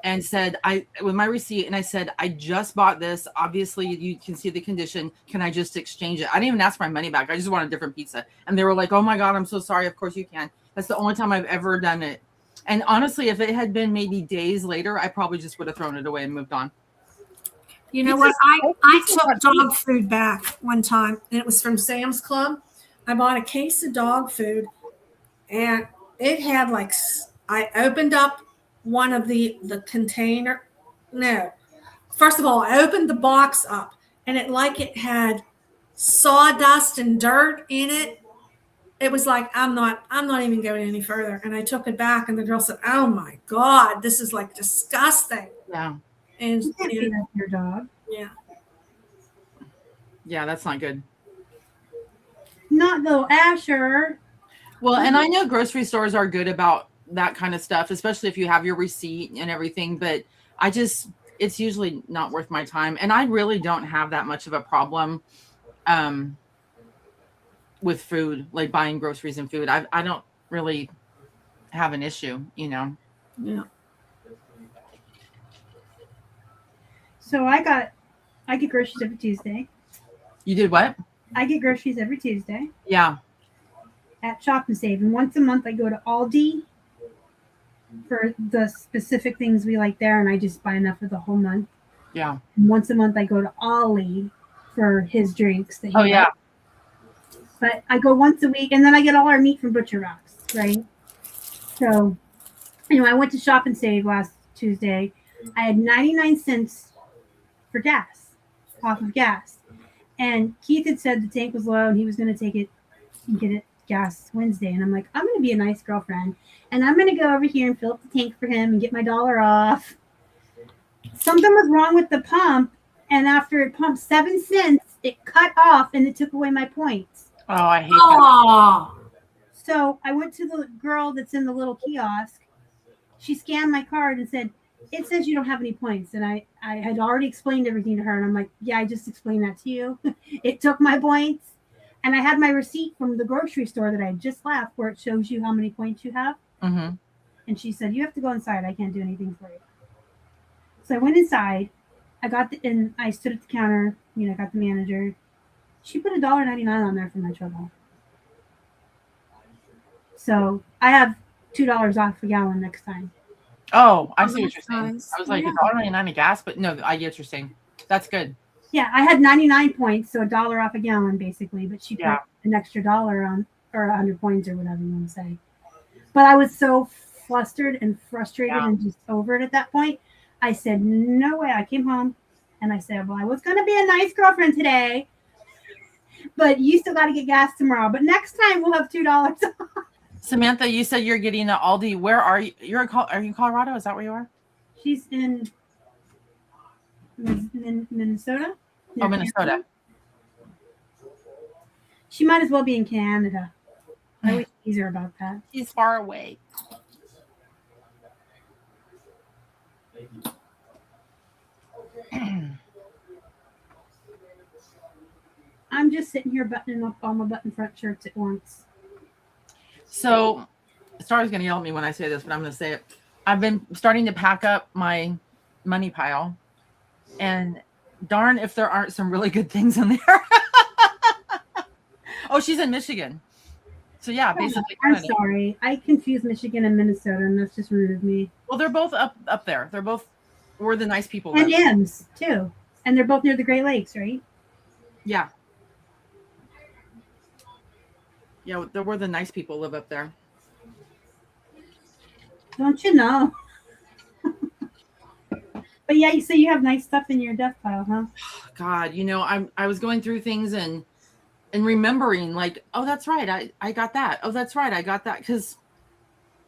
and said, with my receipt, and I said, I just bought this. Obviously, you can see the condition. Can I just exchange it? I didn't even ask my money back. I just want a different pizza. And they were like, oh my God, I'm so sorry. Of course you can. That's the only time I've ever done it. And honestly, if it had been maybe days later, I probably just would have thrown it away and moved on. You know what? I took dog food back one time, and it was from Sam's Club. I bought a case of dog food, and it had like, I opened up one of the container. No, first of all, I opened the box up and it had sawdust and dirt in it. It was like, I'm not even going any further. And I took it back and the girl said, oh my God, this is like disgusting. Yeah. And you can't do that to your dog. Yeah. Yeah, that's not good. Not though, Asher. Well, and I know grocery stores are good about that kind of stuff, especially if you have your receipt and everything. But it's usually not worth my time. And I really don't have that much of a problem with food, like buying groceries and food. I don't really have an issue, you know? Yeah. So I get groceries every Tuesday. You did what? I get groceries every Tuesday. Yeah. At Shop and Save. And once a month I go to Aldi for the specific things we like there, and I just buy enough for the whole month. Yeah. And once a month, I go to Ollie for his drinks that he Oh, yeah. likes. But I go once a week, and then I get all our meat from Butcher Rocks, right? So, anyway, I went to Shop and Save last Tuesday. I had 99 cents for gas, off of gas. And Keith had said the tank was low and he was going to take it and get it gas Wednesday. And I'm like, I'm going to be a nice girlfriend. And I'm going to go over here and fill up the tank for him and get my dollar off. Something was wrong with the pump. And after it pumped 7 cents, it cut off and it took away my points. Oh, I hate that. Oh, So I went to the girl that's in the little kiosk. She scanned my card and said, it says you don't have any points. And I had already explained everything to her. And I'm like, yeah, I just explained that to you. It took my points. And I had my receipt from the grocery store that I had just left where it shows you how many points you have. Mm-hmm. And she said, you have to go inside. I can't do anything for you. So I went inside. And I stood at the counter. Got the manager. She put $1.99 on there for my trouble. So I have $2 off a gallon next time. Oh, I see what you're saying. nice. I was like, Yeah. $1.99 a gas, but no, I get what you're saying. That's good. Yeah, I had 99 points, so $1 off a gallon basically, but she put Yeah. an extra dollar on, or 100 points or whatever you want to say. But I was so flustered and frustrated Yeah. and just over it at that point. I said, no way. I came home and I said, well, I was going to be a nice girlfriend today, but you still got to get gas tomorrow. But next time we'll have $2 off. Samantha, you said you're getting an Aldi. Where are you? Are you in Colorado? Is that where you are? She's in Minnesota. Oh, Minnesota. She might as well be in Canada. I always tease her about that. He's far away. I'm just sitting here buttoning up all my button front shirts at once. So, Star's going to yell at me when I say this, but I'm going to say it. I've been starting to pack up my money pile, and darn if there aren't some really good things in there. Oh, she's in Michigan. So, yeah, basically. I'm Canada. sorry. I confused Michigan and Minnesota, and that's just rude of me. Well, they're both up there. They're both where the nice people And live. M's, too. And they're both near the Great Lakes, right? Yeah. Yeah, they're where the nice people live up there. Don't you know? But yeah, so you have nice stuff in your death pile, huh? God, I was going through things and remembering like, oh, that's right. I got that. Oh, that's right. I got that. Because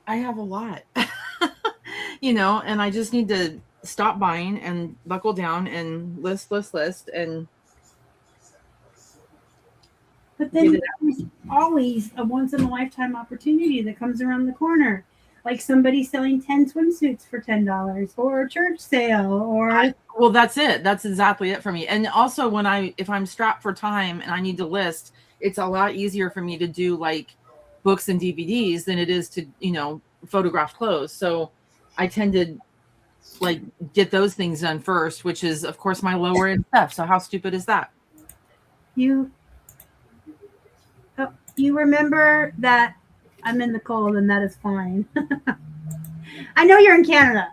I have a lot, and I just need to stop buying and buckle down and list. And But then there's always a once-in-a-lifetime opportunity that comes around the corner. Like somebody selling 10 swimsuits for $10 or a church sale or... well, that's it. That's exactly it for me. And also if I'm strapped for time and I need to list, it's a lot easier for me to do like books and DVDs than it is to, photograph clothes. So I tend to like get those things done first, which is of course my lower end stuff. So how stupid is that? You remember that I'm in the cold and that is fine. I know you're in Canada.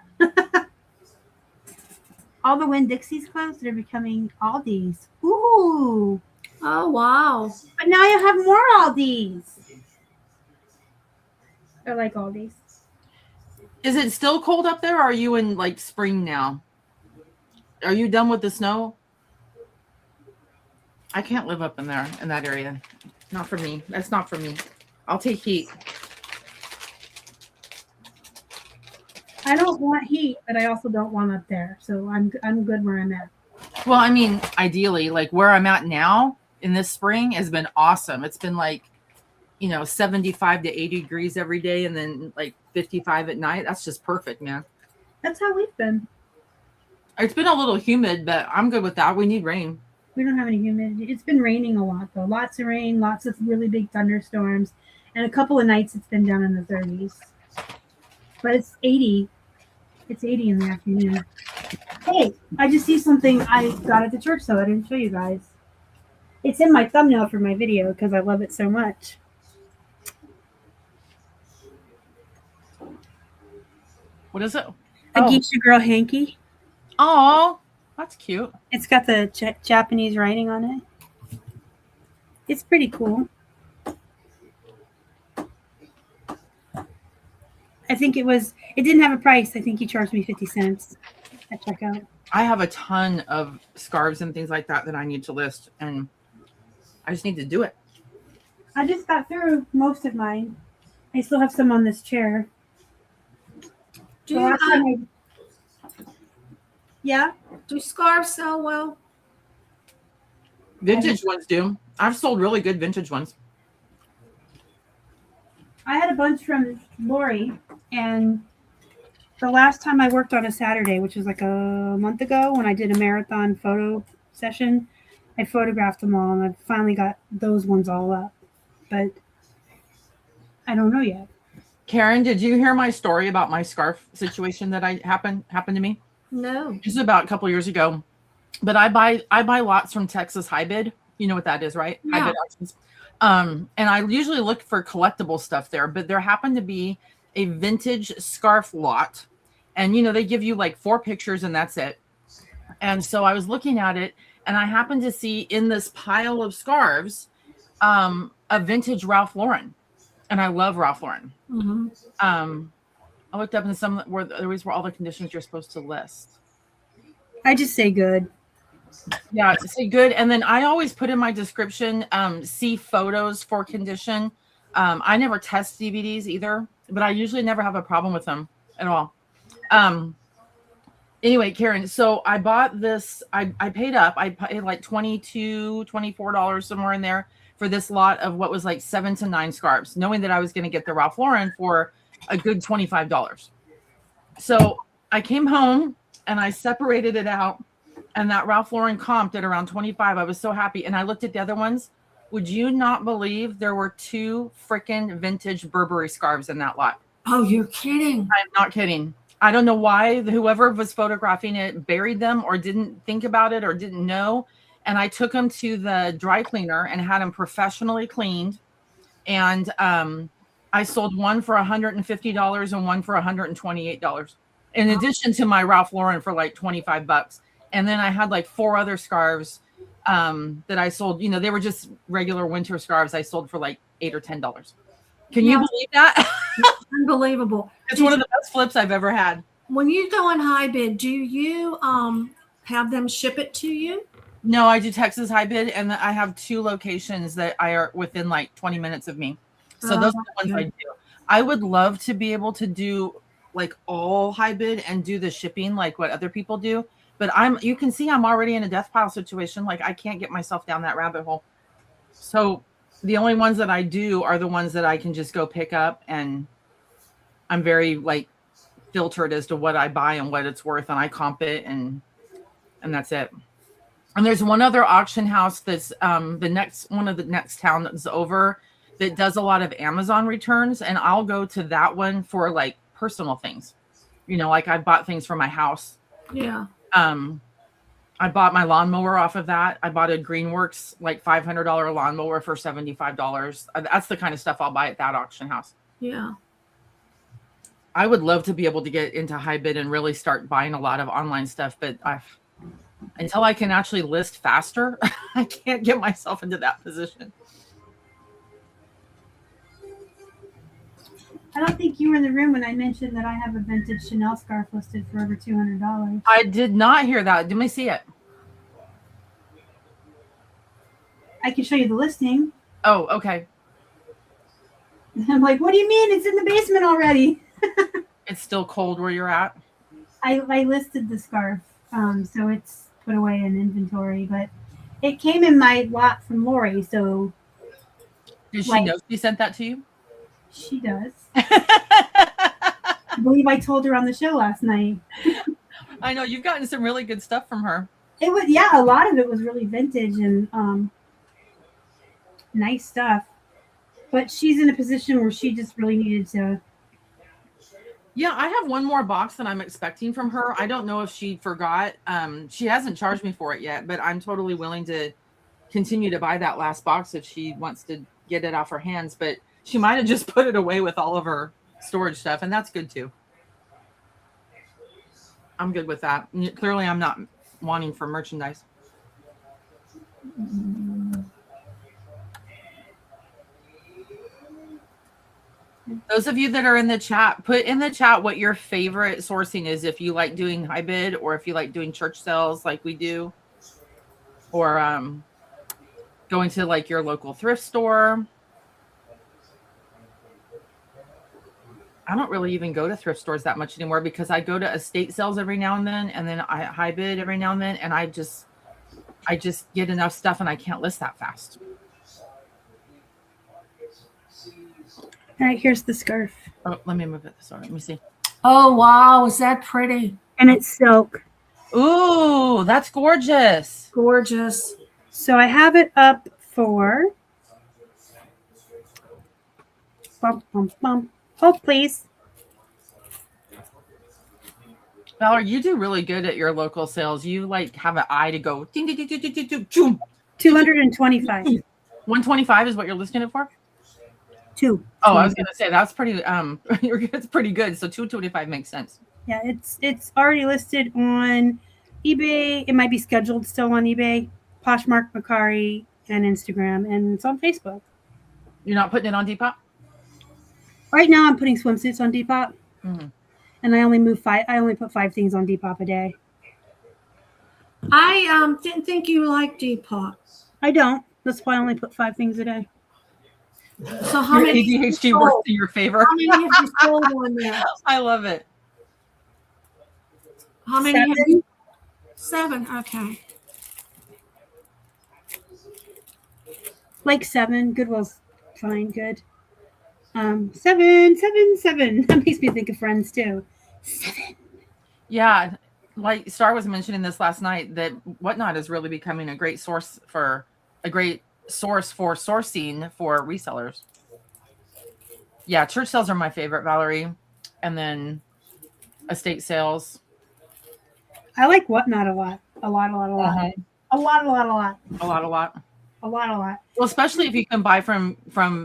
All the Winn-Dixie's clothes that are becoming Aldi's. Ooh. oh wow. But now you have more Aldi's. I like Aldi's. Is it still cold up there, or are you in like spring now? Are you done with the snow? I can't live up in there in that area. Not for me. That's not for me. I'll take heat. I don't want heat, but I also don't want up there. So I'm good where I'm at. Well, I mean, ideally, like where I'm at now in this spring has been awesome. It's been like, 75 to 80 degrees every day and then like 55 at night. That's just perfect, man. That's how we've been. It's been a little humid, but I'm good with that. We need rain. We don't have any humidity. It's been raining a lot, though. Lots of rain, lots of really big thunderstorms, and a couple of nights it's been down in the 30s. But it's 80. It's 80 in the afternoon. Hey, I just see something I got at the church, so I didn't show you guys. It's in my thumbnail for my video because I love it so much. What is it? A Geisha Girl hanky. Oh, that's cute. It's got the Japanese writing on it. It's pretty cool. I think it didn't have a price. I think he charged me 50 cents at checkout. I have a ton of scarves and things like that I need to list, and I just need to do it. I just got through most of mine. I still have some on this chair. Yeah? Do scarves sell well? Vintage ones do. I've sold really good vintage ones. I had a bunch from Lori, and the last time I worked on a Saturday, which was like a month ago when I did a marathon photo session, I photographed them all, and I finally got those ones all up. But I don't know yet. Karen, did you hear my story about my scarf situation that happened to me? No. This is about a couple years ago. But I buy lots from Texas High Bid. You know what that is, right? Yeah. High Bid auctions. And I usually look for collectible stuff there, but there happened to be a vintage scarf lot. And, they give you like 4 pictures and that's it. And so I was looking at it and I happened to see in this pile of scarves, a vintage Ralph Lauren. And I love Ralph Lauren. Mm-hmm. I looked up and some where these were all the conditions you're supposed to list. I just say good. Yeah, say good. And then I always put in my description, see photos for condition. I never test DVDs either, but I usually never have a problem with them at all. Anyway, Karen, so I bought this. I paid up. I paid like $22, $24 somewhere in there for this lot of what was like 7 to 9 scarves, knowing that I was going to get the Ralph Lauren for a good $25. So I came home and I separated it out, and that Ralph Lauren comped at around 25. I was so happy. And I looked at the other ones. Would you not believe there were 2 freaking vintage Burberry scarves in that lot? Oh, you're kidding. I'm not kidding. I don't know why whoever was photographing it buried them or didn't think about it or didn't know. And I took them to the dry cleaner and had them professionally cleaned. And I sold one for $150 and one for $128, in addition to my Ralph Lauren for like $25. And then I had like 4 other scarves that I sold. They were just regular winter scarves. I sold for like $8 or $10. Can you believe that? Unbelievable. It's one of the best flips I've ever had. When you go on High Bid, do you have them ship it to you? No, I do Texas High Bid, and I have 2 locations that are within like 20 minutes of me. So those are the ones I do. I would love to be able to do like all High Bid and do the shipping like what other people do. But you can see I'm already in a death pile situation. Like I can't get myself down that rabbit hole. So the only ones that I do are the ones that I can just go pick up, and I'm very like filtered as to what I buy and what it's worth, and I comp it and that's it. And there's one other auction house that's one of the next town that's over that does a lot of Amazon returns, and I'll go to that one for like personal things. Like I bought things for my house. Yeah. I bought my lawnmower off of that. I bought a Greenworks like $500 lawnmower for $75. That's the kind of stuff I'll buy at that auction house. Yeah. I would love to be able to get into High Bid and really start buying a lot of online stuff, but until I can actually list faster, I can't get myself into that position. I don't think you were in the room when I mentioned that I have a vintage Chanel scarf listed for over $200. I did not hear that. Let me see it. I can show you the listing. Oh, okay. I'm like, what do you mean? It's in the basement already. It's still cold where you're at? I listed the scarf, so it's put away in inventory, but it came in my lot from Lori, so. Did she know she sent that to you? She does. I believe I told her on the show last night. I know you've gotten some really good stuff from her. It was, yeah, a lot of it was really vintage and nice stuff. But she's in a position where she just really needed to. Yeah, I have one more box that I'm expecting from her. I don't know if she forgot. She hasn't charged me for it yet, but I'm totally willing to continue to buy that last box if she wants to get it off her hands. But she might have just put it away with all of her storage stuff, and that's good too. I'm good with that. Clearly, I'm not wanting for merchandise. Those of you that are in the chat, put in the chat what your favorite sourcing is. If you like doing high bid, or if you like doing church sales like we do, or going to like your local thrift store. I don't really even go to thrift stores that much anymore because I go to estate sales every now and then I high bid every now and then, and I just get enough stuff and I can't list that fast. All right, here's the scarf. Oh, let me move it this way. Let me see. Oh, wow. Is that pretty? And it's silk. Ooh, that's gorgeous. Gorgeous. So I have it up for bum, bum, bum. Oh, please. Valerie, you do really good at your local sales. You like have an eye to go. Ding, ding, ding, ding, ding, ding, ding. 225. 125 is what you're listing it for? 2. Oh, I was gonna say that's pretty it's pretty good. So 225 makes sense. Yeah, it's already listed on eBay. It might be scheduled still on eBay, Poshmark, Mercari, and Instagram, and it's on Facebook. You're not putting it on Depop? Right now, I'm putting swimsuits on Depop, Mm-hmm. and I only put 5 things on Depop a day. I didn't think you liked Depop. I don't. That's why I only put 5 things a day. So how Your many? ADHD works in your favor. How many have you sold on there? I love it. How many? 7. Have you? 7. Okay. Like 7. Goodwill's fine. Good. 7. That makes me think of Friends too. 7. Yeah, like Starr was mentioning this last night, that Whatnot is really becoming a great source for sourcing for resellers. Yeah, church sales are my favorite, Valerie, and then estate sales. I like Whatnot a lot. A lot. Uh-huh. A lot. A lot. Well, especially if you can buy from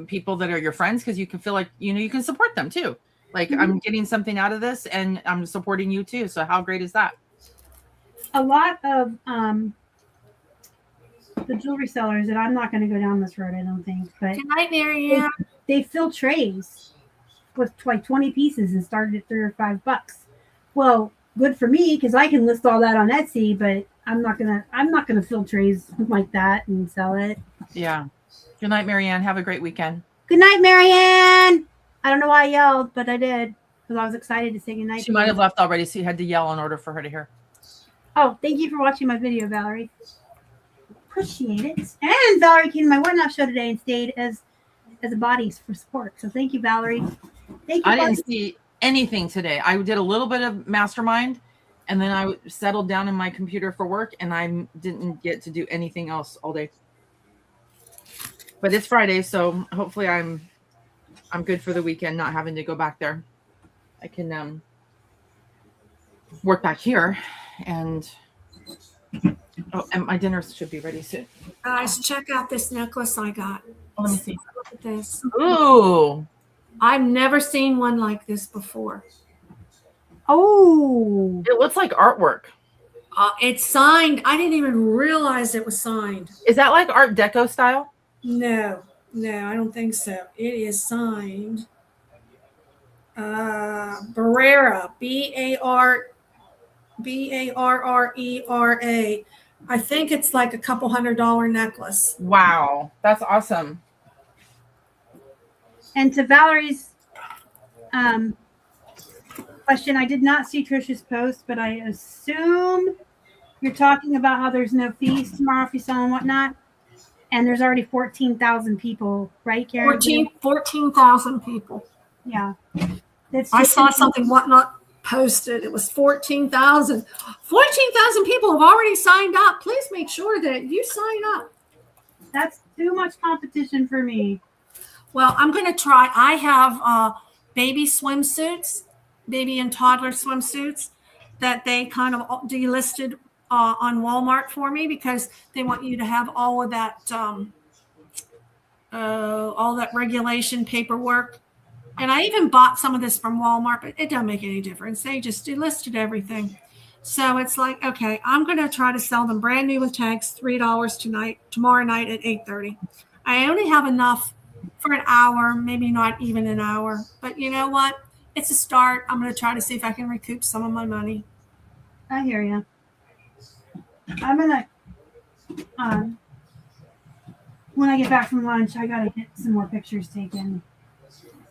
people that are your friends, because you can feel like, you can support them too. Like, Mm-hmm. I'm getting something out of this and I'm supporting you too. So how great is that? A lot of the jewelry sellers, and I'm not going to go down this road, I don't think, but Good night, Marianne. they fill trays with like 20 pieces and started at $3 or $5. Well, good for me because I can list all that on Etsy, but I'm not gonna fill trays like that and sell it. Yeah. Good night, Marianne. Have a great weekend. Good night, Marianne. I don't know why I yelled, but I did because I was excited to say good night. She might have left already, so you had to yell in order for her to hear. Oh, thank you for watching my video, Valerie. Appreciate it. And Valerie came to my Whatnot show today and stayed as a body for support. So thank you, Valerie. Thank you. I didn't see anything today. I did a little bit of mastermind, and then I settled down in my computer for work, and I didn't get to do anything else all day. But it's Friday, so hopefully I'm good for the weekend, not having to go back there. I can work back here, and my dinner should be ready soon. Guys, check out this necklace I got. Oh, let me see. Look at this. Ooh. I've never seen one like this before. Oh, It looks like artwork. It's signed. I didn't even realize it was signed. Is that like Art Deco style? No, I don't think so. It is signed. Barrera, Barrera. I think it's like a couple $100 necklace. Wow. That's awesome. and to Valerie's question, I did not see Trisha's post, but I assume you're talking about how there's no fees tomorrow if you sell and whatnot. And there's already 14,000 people, right, Karen? 14,000 people. Yeah. I saw something Whatnot posted. It was 14,000. 14,000 people have already signed up. Please make sure that you sign up. That's too much competition for me. Well, I'm going to try. I have baby swimsuits, baby and toddler swimsuits that they kind of delisted on Walmart for me because they want you to have all of that regulation paperwork. And I even bought some of this from Walmart, but it doesn't make any difference. They just delisted everything. So it's like, okay, I'm going to try to sell them brand new with tags, $3 tonight, tomorrow night at 8:30. I only have enough for an hour, maybe not even an hour. But you know what? It's a start. I'm going to try to see if I can recoup some of my money. I hear you. I'm gonna when I get back from lunch, I gotta get some more pictures taken.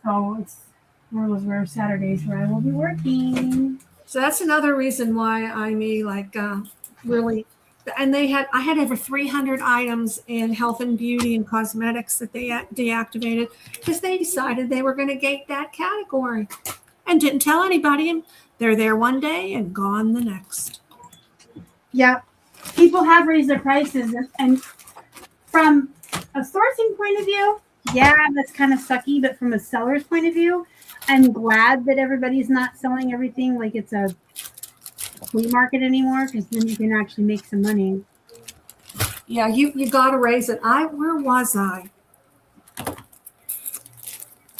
So it's one of those rare Saturdays where I will be working. So that's another reason why I may really. And I had over 300 items in health and beauty and cosmetics that they deactivated because they decided they were going to gate that category and didn't tell anybody. And they're there one day and gone the next. Yeah, people have raised their prices, and from a sourcing point of view, yeah, that's kind of sucky. But from a seller's point of view, I'm glad that everybody's not selling everything like it's a flea market anymore, because then you can actually make some money. Yeah, you got to raise it. Where was I?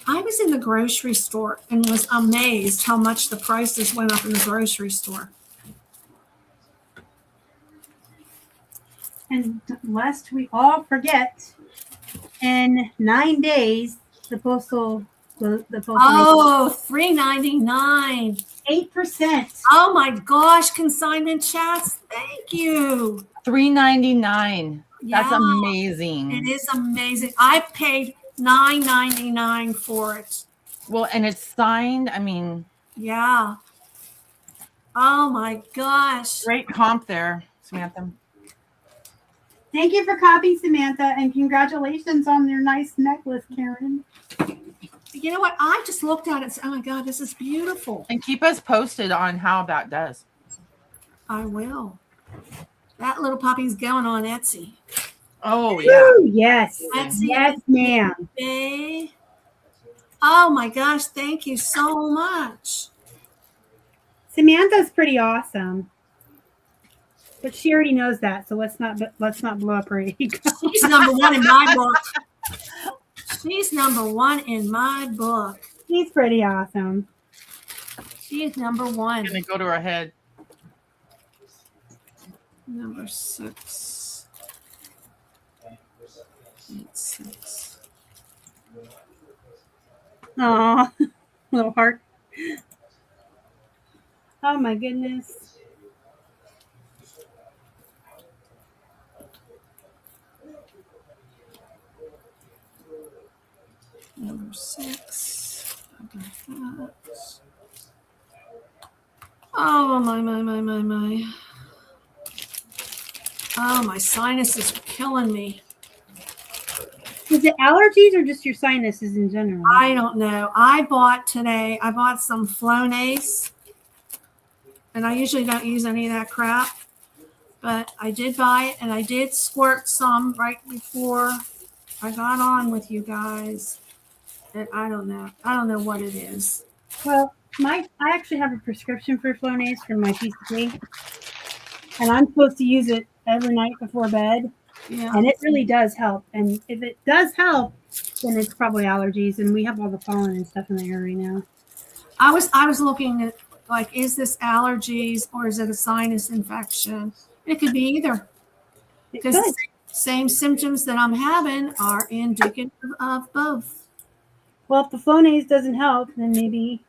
I was in the grocery store and was amazed how much the prices went up in the grocery store. And lest we all forget, in 9 days, the postal Oh, $3.99. 8%. Oh my gosh, consignment chats. Thank you. $3.99. That's Yeah, amazing. It is amazing. I paid $9.99 for it. Well, and it's signed. I mean, yeah. Oh my gosh. Great comp there, Samantha. Thank you for copying, Samantha, and congratulations on your nice necklace, Karen. You know what? I just looked at it and said, oh my God, this is beautiful. And keep us posted on how that does. I will. That little puppy's going on Etsy. Oh, yeah. Ooh, yes. Etsy. Yes, ma'am. Okay. Oh my gosh, thank you so much. Samantha's pretty awesome. But she already knows that, so let's not blow up her ego. She's number one in my book. She's number one in my book. She's pretty awesome. She's number one. Gonna go to her head. Number 6. 8-6. Aw, little heart. Oh my goodness. Number 6. I got that. Oh my. Oh, my sinuses are killing me. Is it allergies or just your sinuses in general? I don't know. I bought some Flonase, and I usually don't use any of that crap, but I did buy it, and I did squirt some right before I got on with you guys. And I don't know what it is. Well, I actually have a prescription for Flonase from my PCP, and I'm supposed to use it every night before bed. Yeah. And it really does help. And if it does help, then it's probably allergies. And we have all the pollen and stuff in the air right now. I was looking at, like, is this allergies or is it a sinus infection? It could be either. Because the same symptoms that I'm having are indicative of both. Well, if the Flonase doesn't help, then maybe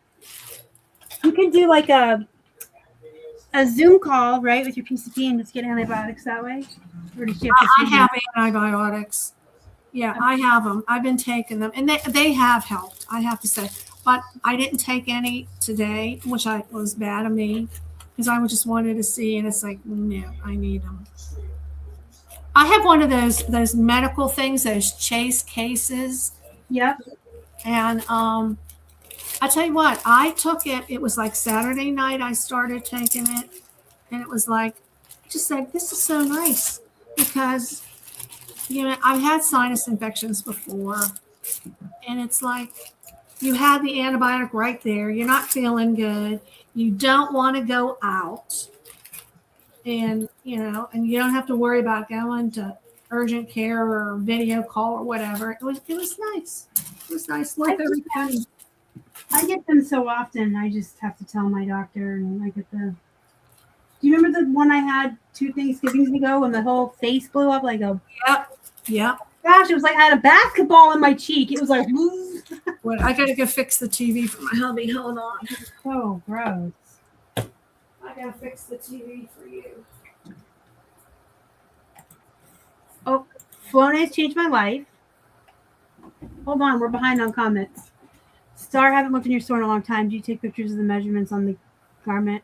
you could do like a Zoom call, right, with your PCP and just get antibiotics that way. Or does she have to I have antibiotics. Yeah, I have them. I've been taking them, and they have helped, I have to say. But I didn't take any today, which was bad of me, because I just wanted to see, and it's like, no, I need them. I have one of those medical things, those Chase cases. Yep. And I tell you what, I took it. It was like Saturday night I started taking it, and it was like, I just said, this is so nice, because I've had sinus infections before, and it's like you have the antibiotic right there. You're not feeling good. You don't want to go out, and and you don't have to worry about going to urgent care or video call or whatever. It was nice. It was nice. Like every time. I get them so often. I just have to tell my doctor, and I get the Do you remember the one I had 2 Thanksgivings ago when the whole face blew up like a? Yep. Gosh, it was like I had a basketball in my cheek. It was like, Wait, I gotta go fix the TV for my hubby. Hold on. oh, gross. I gotta fix the TV for you. Oh, Flonase changed my life. Hold on, we're behind on comments. Starr, haven't looked in your store in a long time. Do you take pictures of the measurements on the garment?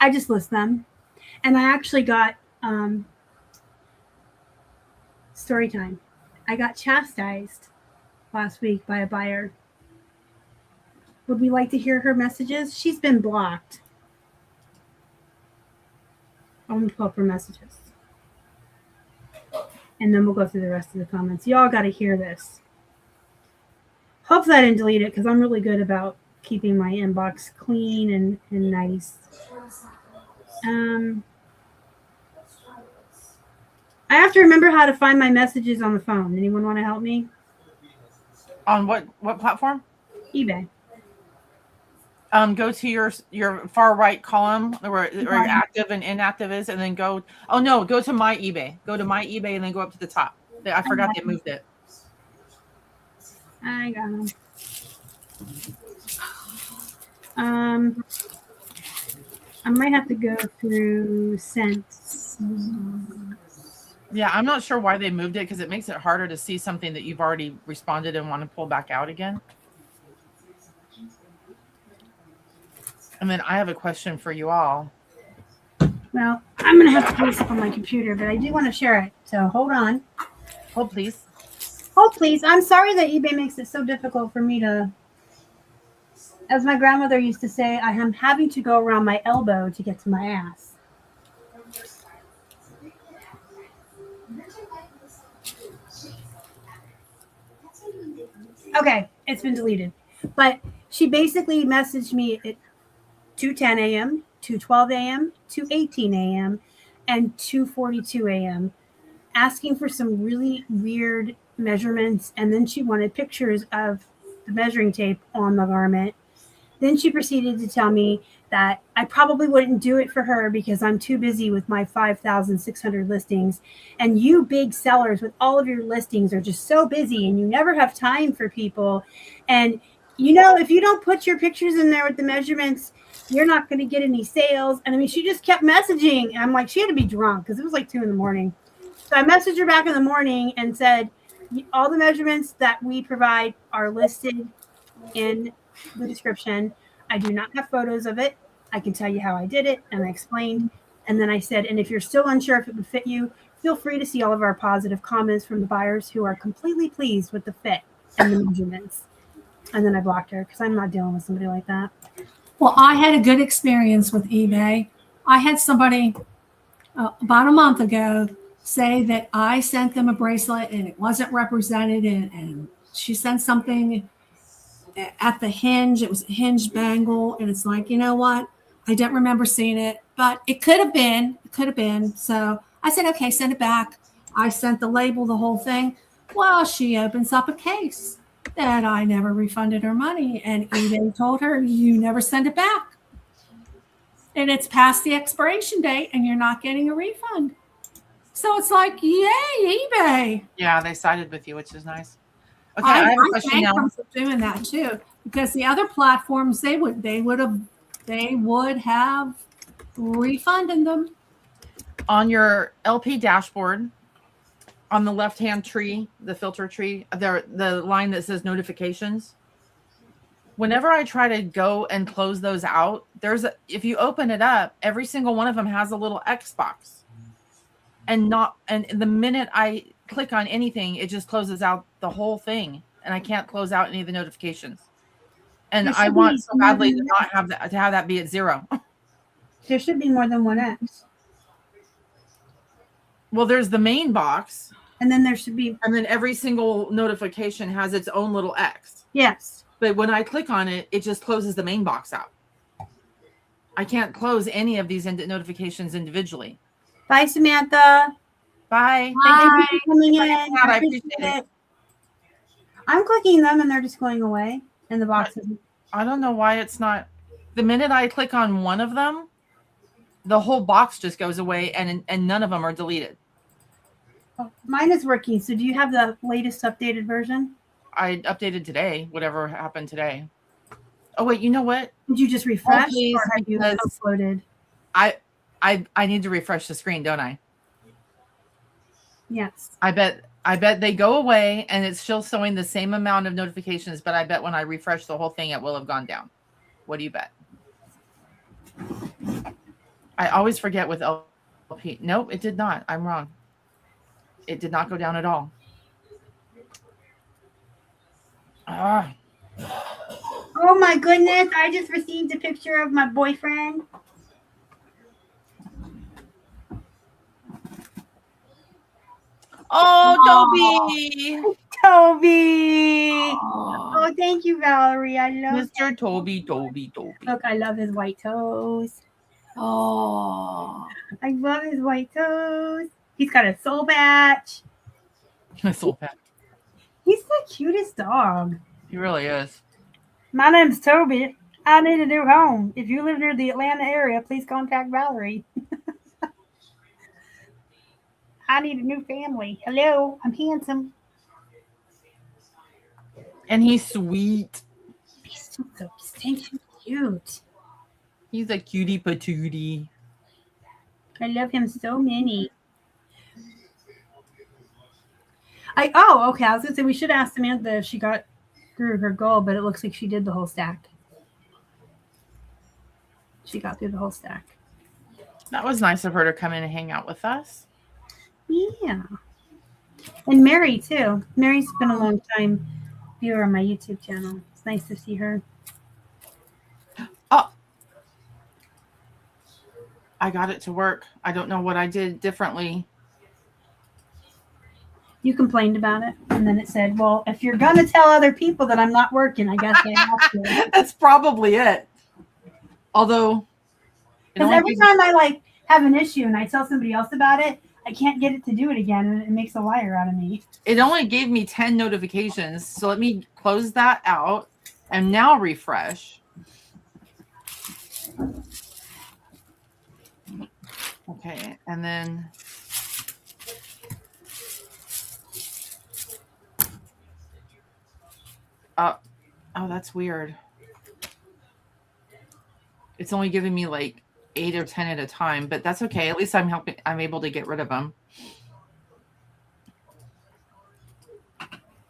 I just list them. And I actually got story time. I got chastised last week by a buyer. Would we like to hear her messages? She's been blocked. I'm going to pull up her messages. And then we'll go through the rest of the comments. Y'all got to hear this. Hopefully I didn't delete it because I'm really good about keeping my inbox clean and nice. I have to remember how to find my messages on the phone. Anyone want to help me? On what platform? eBay. Go to your far right column where active and inactive is, and then go. Oh no, go to my eBay. Go to my eBay and then go up to the top. I forgot they moved it. I got them. I might have to go through Sense. Yeah, I'm not sure why they moved it because it makes it harder to see something that you've already responded and want to pull back out again. And then I have a question for you all. Well, I'm going to have to put this up on my computer, but I do want to share it. So hold on. Hold, please. Hold, please. I'm sorry that eBay makes it so difficult for me to, as my grandmother used to say, I am having to go around my elbow to get to my ass. Okay, it's been deleted. But she basically messaged me at 2:10 a.m., 2:12 a.m., 2:18 a.m., and 2:42 a.m. asking for some really weird measurements. And then she wanted pictures of the measuring tape on the garment. Then she proceeded to tell me that I probably wouldn't do it for her because I'm too busy with my 5,600 listings. And you big sellers with all of your listings are just so busy and you never have time for people. And, you know, if you don't put your pictures in there with the measurements, you're not going to get any sales. And I mean, she just kept messaging. And I'm like, she had to be drunk because it was like 2 a.m. So I messaged her back in the morning and said, all the measurements that we provide are listed in the description. I do not have photos of it. I can tell you how I did it, and I explained. And then I said, and if you're still unsure if it would fit you, feel free to see all of our positive comments from the buyers who are completely pleased with the fit and the measurements. And then I blocked her because I'm not dealing with somebody like that. Well, I had a good experience with eBay. I had somebody about a month ago say that I sent them a bracelet and it wasn't represented, and she sent something at the hinge. It was a hinge bangle, and it's like, you know what? I don't remember seeing it, but it could have been. It could have been. So I said, okay, send it back. I sent the label, the whole thing. Well, she opens up a case that I never refunded her money, and eBay told her, you never send it back. And it's past the expiration date, and you're not getting a refund. So it's like, yay, eBay. Yeah, they sided with you, which is nice. Okay, I have a question thank now. them for doing that too, because the other platforms they would have refunded them. On your LP dashboard, on the left-hand tree, the filter tree, the line that says notifications. Whenever I try to go and close those out, if you open it up, every single one of them has a little X box. And the minute I click on anything, it just closes out the whole thing, and I can't close out any of the notifications. And I want so badly to not have that be at 0. There should be more than one X. Well, there's the main box, and then there should be, and then every single notification has its own little X. Yes. But when I click on it, it just closes the main box out. I can't close any of these notifications individually. Bye, Samantha. Bye. Thank you for coming in. I appreciate it. I'm clicking them and they're just going away in the boxes. I don't know why it's not. The minute I click on one of them, the whole box just goes away, and none of them are deleted. Oh, mine is working. So do you have the latest updated version? I updated today, whatever happened today. Oh wait, you know what? Did you just refresh please, or have you because uploaded? I need to refresh the screen, don't I? Yes. I bet they go away and it's still showing the same amount of notifications, but I bet when I refresh the whole thing, it will have gone down. What do you bet? I always forget with LP. Nope, it did not. I'm wrong. It did not go down at all. Ah. Oh my goodness, I just received a picture of my boyfriend. Oh, Toby. Toby. Oh, thank you, Valerie. I love Mr. Toby. Look, I love his white toes. Oh, I love his white toes. He's got a soul patch. My soul patch. He's the cutest dog. He really is. My name's Toby. I need a new home. If you live near the Atlanta area, please contact Valerie. I need a new family. Hello, I'm handsome. And he's sweet. He's so stinking cute. He's a cutie patootie. I love him so many. Okay. I was gonna say we should ask Samantha if she got through her goal, but it looks like she did the whole stack. She got through the whole stack. That was nice of her to come in and hang out with us. Yeah. And Mary too. Mary's been a long time viewer on my YouTube channel. It's nice to see her. Oh, I got it to work. I don't know what I did differently. You complained about it, and then it said, well, if you're going to tell other people that I'm not working, I guess I have to. That's probably it. Although, because every time I have an issue and I tell somebody else about it, I can't get it to do it again, and it makes a liar out of me. It only gave me 10 notifications, so let me close that out and now refresh. Okay, and then oh, that's weird. It's only giving me like 8 or 10 at a time, but that's okay. At least I'm able to get rid of them.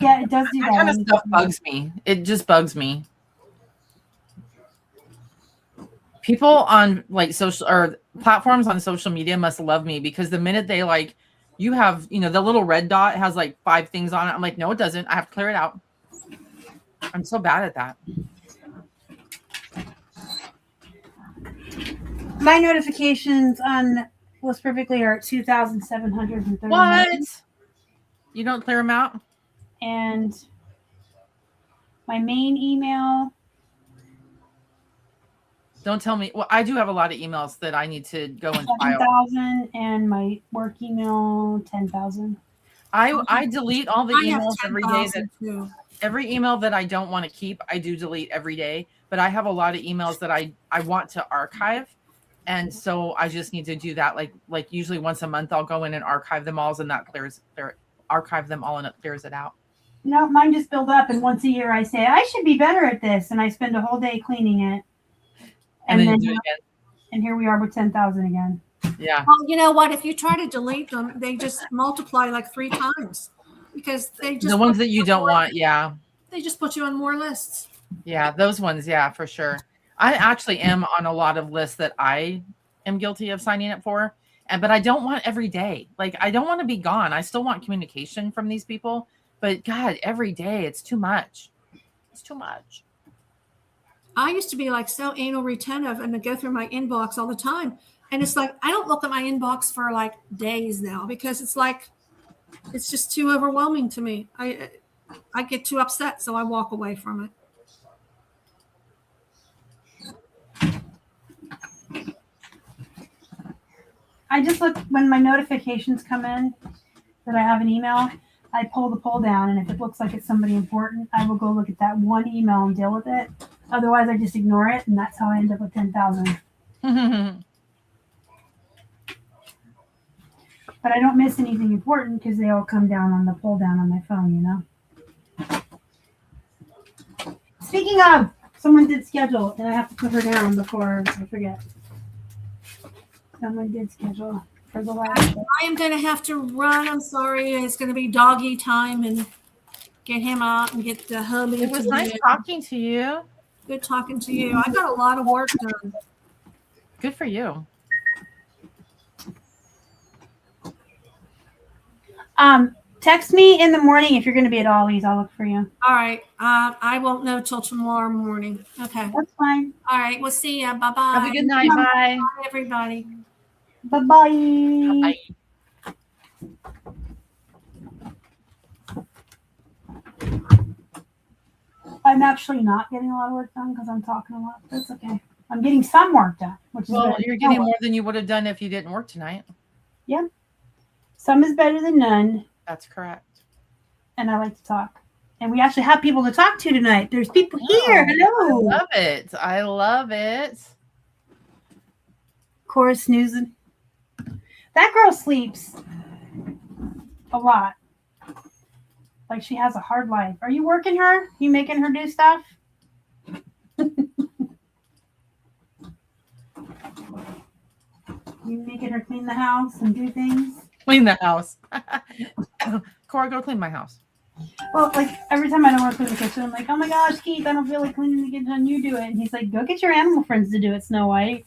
Yeah, it does do that. That kind of stuff bugs me. It just bugs me. People on social or platforms on social media must love me, because the minute they you have, the little red dot has 5 things on it. I'm like, no, it doesn't. I have to clear it out. I'm so bad at that. My notifications on List Perfectly are at 2,730. What? You don't clear them out? And my main email. Don't tell me. Well, I do have a lot of emails that I need to go and file. 7,000, and my work email 10,000. I delete all the emails every day. Too. Every email that I don't want to keep, I do delete every day. But I have a lot of emails that I want to archive, and so I just need to do that. Like usually once a month, I'll go in and archive them all, and that archive them all, and it clears it out. No, mine just build up, and once a year I say I should be better at this, and I spend a whole day cleaning it. And then you do it again. And here we are with 10,000 again. Yeah. Well, you know what? If you try to delete them, they just multiply 3 times, because they just the ones that you don't want. Yeah. They just put you on more lists. Yeah, those ones. Yeah, for sure. I actually am on a lot of lists that I am guilty of signing up for, but I don't want every day. I don't want to be gone. I still want communication from these people, but God, every day it's too much. It's too much. I used to be so anal retentive and to go through my inbox all the time. And it's I don't look at my inbox for days now, because it's just too overwhelming to me. I get too upset, so I walk away from it. I just look when my notifications come in that I have an email. I pull the poll down, and if it looks like it's somebody important, I will go look at that one email and deal with it. Otherwise, I just ignore it, and that's how I end up with 10,000. But I don't miss anything important because they all come down on the pull down on my phone, you know. Speaking of, someone did schedule, and I have to put her down before I forget. Someone did schedule for the last show. I am going to have to run. I'm sorry. It's going to be doggy time and get him out and get the hubby. It was nice talking to you. Good talking to you. I got a lot of work done. Good for you. Text me in the morning if you're going to be at Ollie's. I'll look for you. All right. I won't know till tomorrow morning. Okay. That's fine. All right. We'll see ya. Bye-bye. Have a good night. Bye. Bye, everybody. Bye-bye. I'm actually not getting a lot of work done because I'm talking a lot. That's okay. I'm getting some work done, which is Well, better. you're getting more than you would have done if you didn't work tonight. Yep. Some is better than none. That's correct. And I like to talk. And we actually have people to talk to tonight. There's people here. Hello. I love it. I love it. Cora snoozing. That girl sleeps a lot. Like she has a hard life. Are you working her? You making her do stuff? You making her clean the house and do things? Clean the house. Cora, go clean my house. Well, like every time I don't want to clean the kitchen, I'm like, oh my gosh, Keith, I don't feel like cleaning the kitchen. You do it. And he's like, go get your animal friends to do it, Snow White.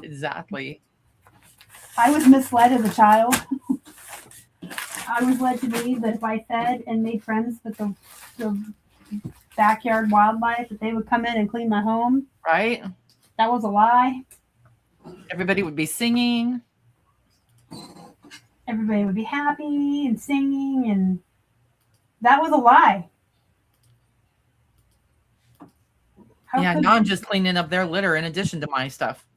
Exactly. I was misled as a child. I was led to believe that if I fed and made friends with the backyard wildlife, that they would come in and clean my home. Right? That was a lie. Everybody would be singing. Everybody would be happy and singing, and that was a lie. Yeah, now I'm just cleaning up their litter in addition to my stuff.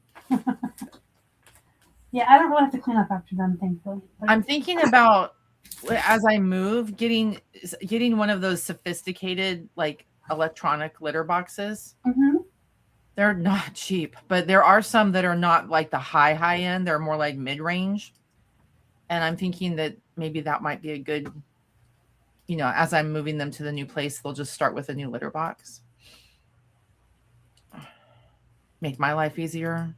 Yeah, I don't really have to clean up after them, thankfully. But I'm thinking about, as I move, getting one of those sophisticated, like, electronic litter boxes. Mm-hmm. They're not cheap, but there are some that are not like the high end. They're more like mid-range. And I'm thinking that maybe that might be a good, as I'm moving them to the new place, they'll just start with a new litter box. Make my life easier.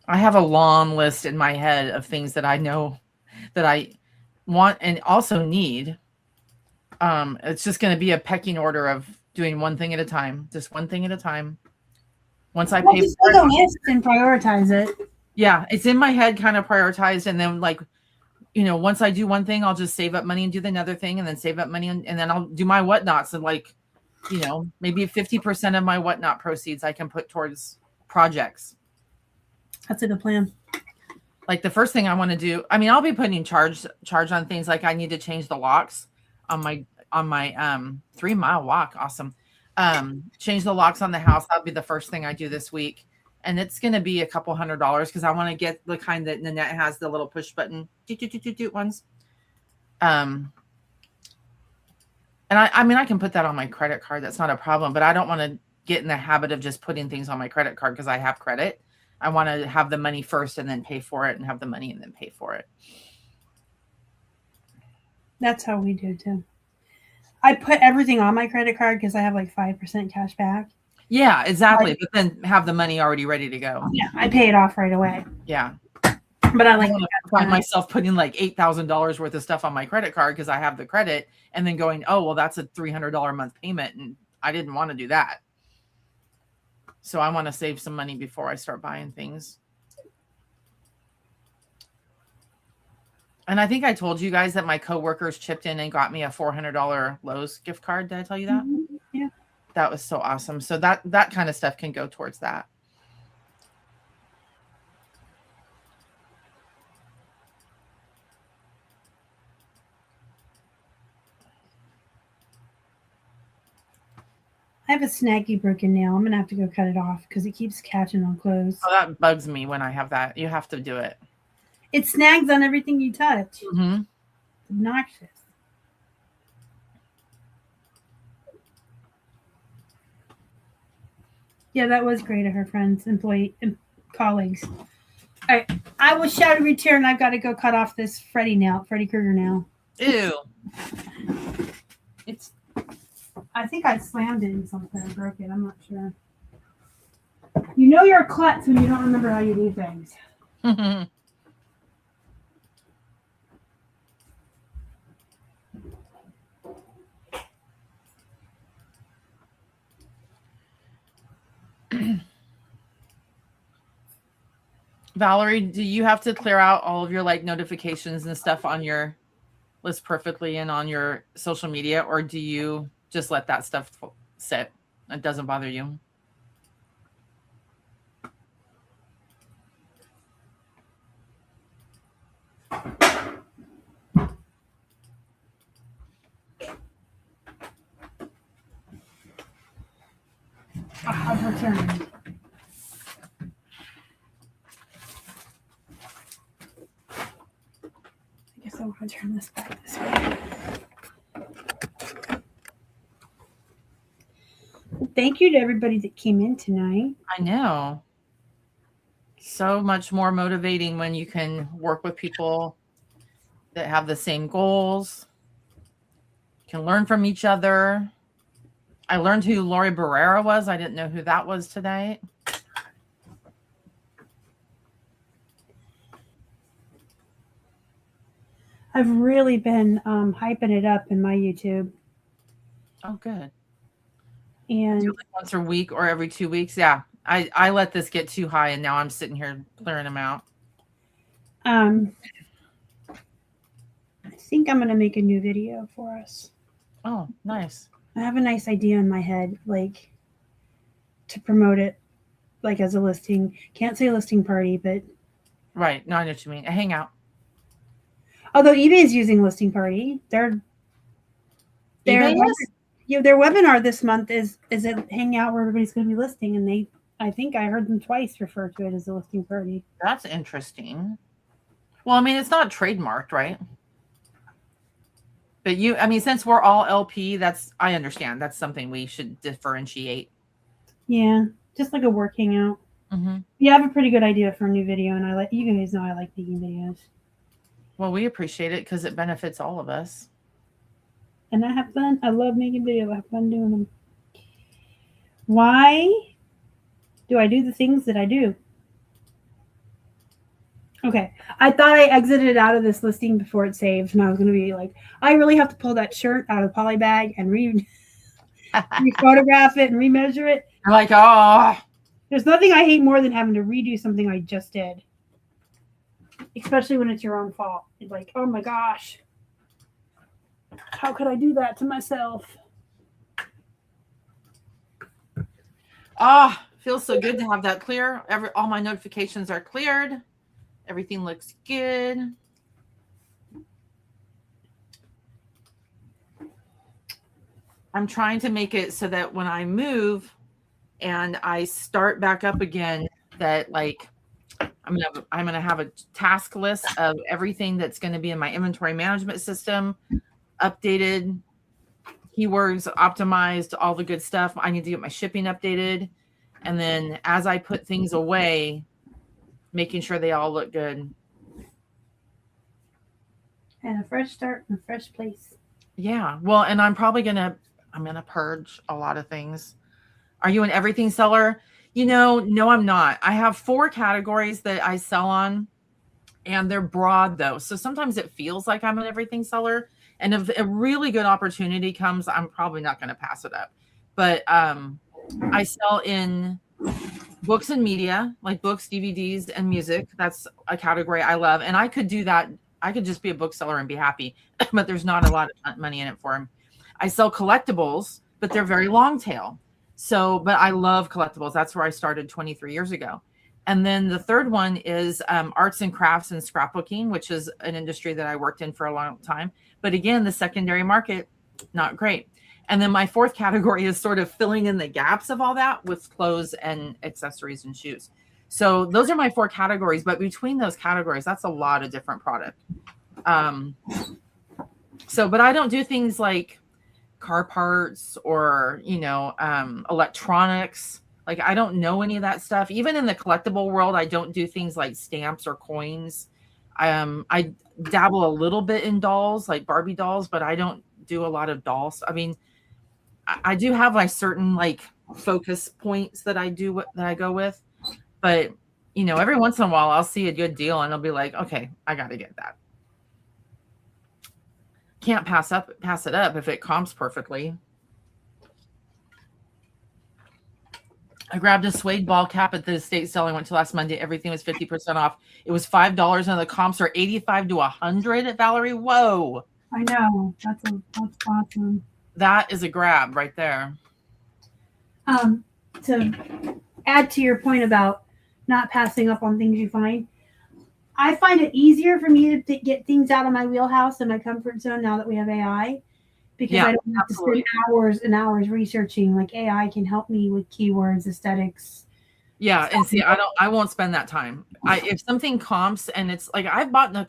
I have a long list in my head of things that I know that I want and also need. It's just going to be a pecking order of doing one thing at a time, just one thing at a time. Once I pay for the list and prioritize it. Yeah, it's in my head, kind of prioritized, and then once I do one thing, I'll just save up money and do the another thing, and then save up money, and then I'll do my whatnots, and maybe 50% of my whatnot proceeds I can put towards projects. That's a good plan. Like the first thing I want to do, I'll be putting charge on things like I need to change the locks on my 3-mile walk. Awesome. Change the locks on the house. That'll be the first thing I do this week. And it's going to be a couple $100 because I want to get the kind that Nanette has, the little push button ones. And I can put that on my credit card. That's not a problem, but I don't want to get in the habit of just putting things on my credit card because I have credit. I want to have the money first and then pay for it, and have the money and then pay for it. That's how we do too. I put everything on my credit card because I have like 5% cash back. Yeah, exactly. But then have the money already ready to go. Yeah, I pay it off right away. Yeah. But I like to find myself putting like $8,000 worth of stuff on my credit card because I have the credit, and then going, oh, well, that's a $300 a month payment, and I didn't want to do that. So I want to save some money before I start buying things. And I think I told you guys that my coworkers chipped in and got me a $400 Lowe's gift card. Did I tell you that? Mm-hmm. Yeah. That was so awesome. So that kind of stuff can go towards that. I have a snaggy broken nail. I'm going to have to go cut it off because it keeps catching on clothes. Oh, that bugs me when I have that. You have to do it. It snags on everything you touch. Mm-hmm. Obnoxious. Yeah, that was great of her friends, colleagues. All right, I will shout a return. I've got to go cut off this Freddy Krueger nail. Ew. It's. I think I slammed it in something and broke it. I'm not sure. You know you're a klutz when you don't remember how you do things. Valerie, do you have to clear out all of your like notifications and stuff on your list perfectly and on your social media, or do you just let that stuff sit? It doesn't bother you? I've returned. I guess I want to turn this back this way. Well, thank you to everybody that came in tonight. I know. So much more motivating when you can work with people that have the same goals, can learn from each other. I learned who Lori Barrera was. I didn't know who that was today. I've really been hyping it up in my YouTube. Oh, good. And Do it like once a week or every 2 weeks. Yeah. I let this get too high and now I'm sitting here clearing them out. I think I'm going to make a new video for us. Oh, nice. I have a nice idea in my head, like to promote it, like as a listing. Can't say listing party, but Right. No, I know what you mean. A hangout. although eBay is using listing party, their eBay is? their webinar this month is a hangout where everybody's going to be listing, and I think I heard them twice refer to it as a listing party. That's interesting. Well, I mean, it's not trademarked, right? But since we're all LP, I understand. That's something we should differentiate. Yeah, just like a work hangout. Mm-hmm. Yeah, I have a pretty good idea for a new video, and you guys know I like making videos. Well, we appreciate it because it benefits all of us. And I have fun. I love making videos. I have fun doing them. Why do I do the things that I do? Okay. I thought I exited out of this listing before it saved, and I was going to be like, I really have to pull that shirt out of the poly bag and re-photograph it and remeasure it. You're like, oh. There's nothing I hate more than having to redo something I just did. Especially when it's your own fault. It's like, oh my gosh. How could I do that to myself? Feels so good to have that clear. All my notifications are cleared. Everything looks good. I'm trying to make it so that when I move and I start back up again, that like I'm gonna have a task list of everything that's going to be in my inventory management system, updated, keywords optimized, all the good stuff. I need to get my shipping updated, and then as I put things away, making sure they all look good. And a fresh start in a fresh place. Yeah. Well, and I'm gonna purge a lot of things. Are you an everything seller? No, I'm not. I have 4 categories that I sell on, and they're broad though. So sometimes it feels like I'm an everything seller. And if a really good opportunity comes, I'm probably not going to pass it up. But I sell in books and media, like books, DVDs, and music. That's a category I love. And I could do that. I could just be a bookseller and be happy, but there's not a lot of money in it for them. I sell collectibles, but they're very long tail. So, but I love collectibles. That's where I started 23 years ago. And then the third one is arts and crafts and scrapbooking, which is an industry that I worked in for a long time. But again, the secondary market, not great. And then my 4th category is sort of filling in the gaps of all that with clothes and accessories and shoes. So those are my 4 categories. But between those categories, that's a lot of different product. But I don't do things like car parts or, electronics. Like, I don't know any of that stuff. Even in the collectible world, I don't do things like stamps or coins. I dabble a little bit in dolls, like Barbie dolls, but I don't do a lot of dolls. I mean, I do have like certain like focus points that I go with, but you know, every once in a while I'll see a good deal and I'll be like, okay, I got to get that. Can't pass it up if it comps perfectly. I grabbed a suede ball cap at the estate sale I went to last Monday. Everything was 50% off. It was $5 and the comps are 85 to 100 at Valerie. Whoa. I know. That's awesome. That is a grab right there. To add to your point about not passing up on things you find, I find it easier for me to get things out of my wheelhouse and my comfort zone now that we have AI, because I don't have to spend hours and hours researching. Like, AI can help me with keywords, aesthetics. Yeah, and see, I won't spend that time. If something comps and it's like I've bought a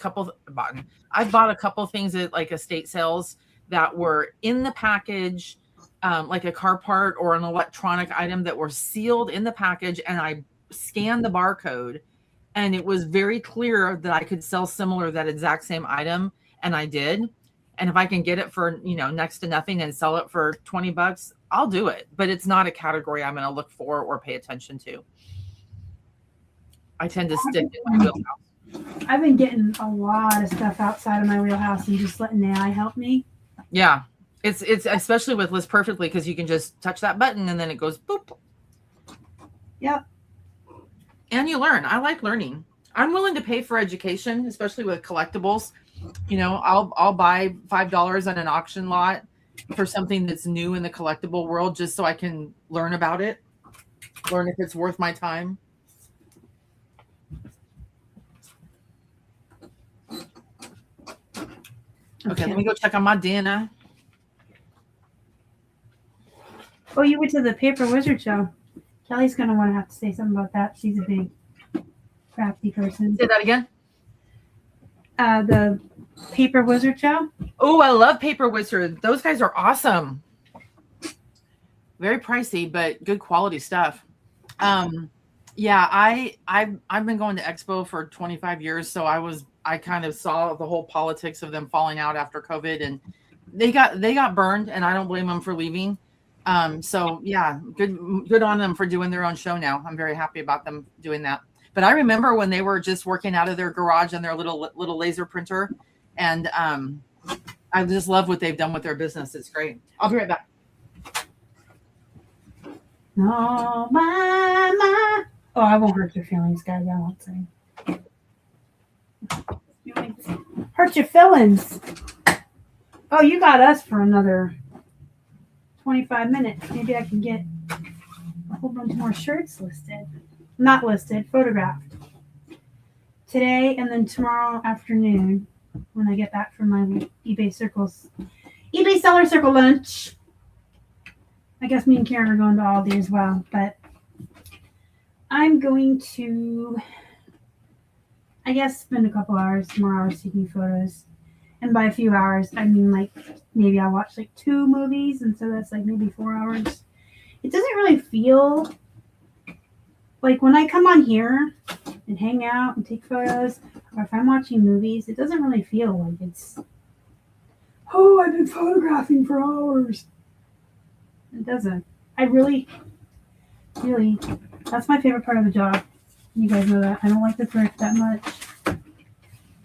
couple things at like estate sales that were in the package, like a car part or an electronic item that were sealed in the package, and I scanned the barcode and it was very clear that I could sell that exact same item, and I did. And if I can get it for, you know, next to nothing and sell it for $20, I'll do it. But it's not a category I'm going to look for or pay attention to. I tend to stick in my wheelhouse. I've been getting a lot of stuff outside of my wheelhouse and just letting AI help me. Yeah. It's especially with List Perfectly, because you can just touch that button and then it goes boop. Yep. And you learn. I like learning. I'm willing to pay for education, especially with collectibles. You know, I'll buy $5 on an auction lot for something that's new in the collectible world, just so I can learn about it, learn if it's worth my time. Okay, let me go check on my dinner. Oh, you went to the Paper Wizard show. Kelly's going to want to have to say something about that. She's a big crafty person. Say that again. The Paper Wizard show. Oh, I love Paper Wizard. Those guys are awesome. Very pricey, but good quality stuff. Yeah, I've been going to Expo for 25 years, so I kind of saw the whole politics of them falling out after COVID, and they got burned, and I don't blame them for leaving. So yeah, good on them for doing their own show now. I'm very happy about them doing that. But I remember when they were just working out of their garage on their little laser printer, and I just love what they've done with their business. It's great. I'll be right back. Oh, my. Oh, I won't hurt your feelings, guys. I won't say. Hurt your feelings. Oh, you got us for another 25 minutes. Maybe I can get a whole bunch more shirts listed. Not listed, photographed. Today and then tomorrow afternoon when I get back from my eBay Seller Circle lunch. I guess me and Karen are going to Aldi as well, but I'm going to, I guess, spend a couple hours, more hours taking photos. And by a few hours, I mean like maybe I'll watch like 2 movies, and so that's like maybe 4 hours. It doesn't really feel like when I come on here and hang out and take photos, or if I'm watching movies, it doesn't really feel like it's, oh, I've been photographing for hours. It doesn't. I really, that's my favorite part of the job. You guys know that. I don't like the work that much.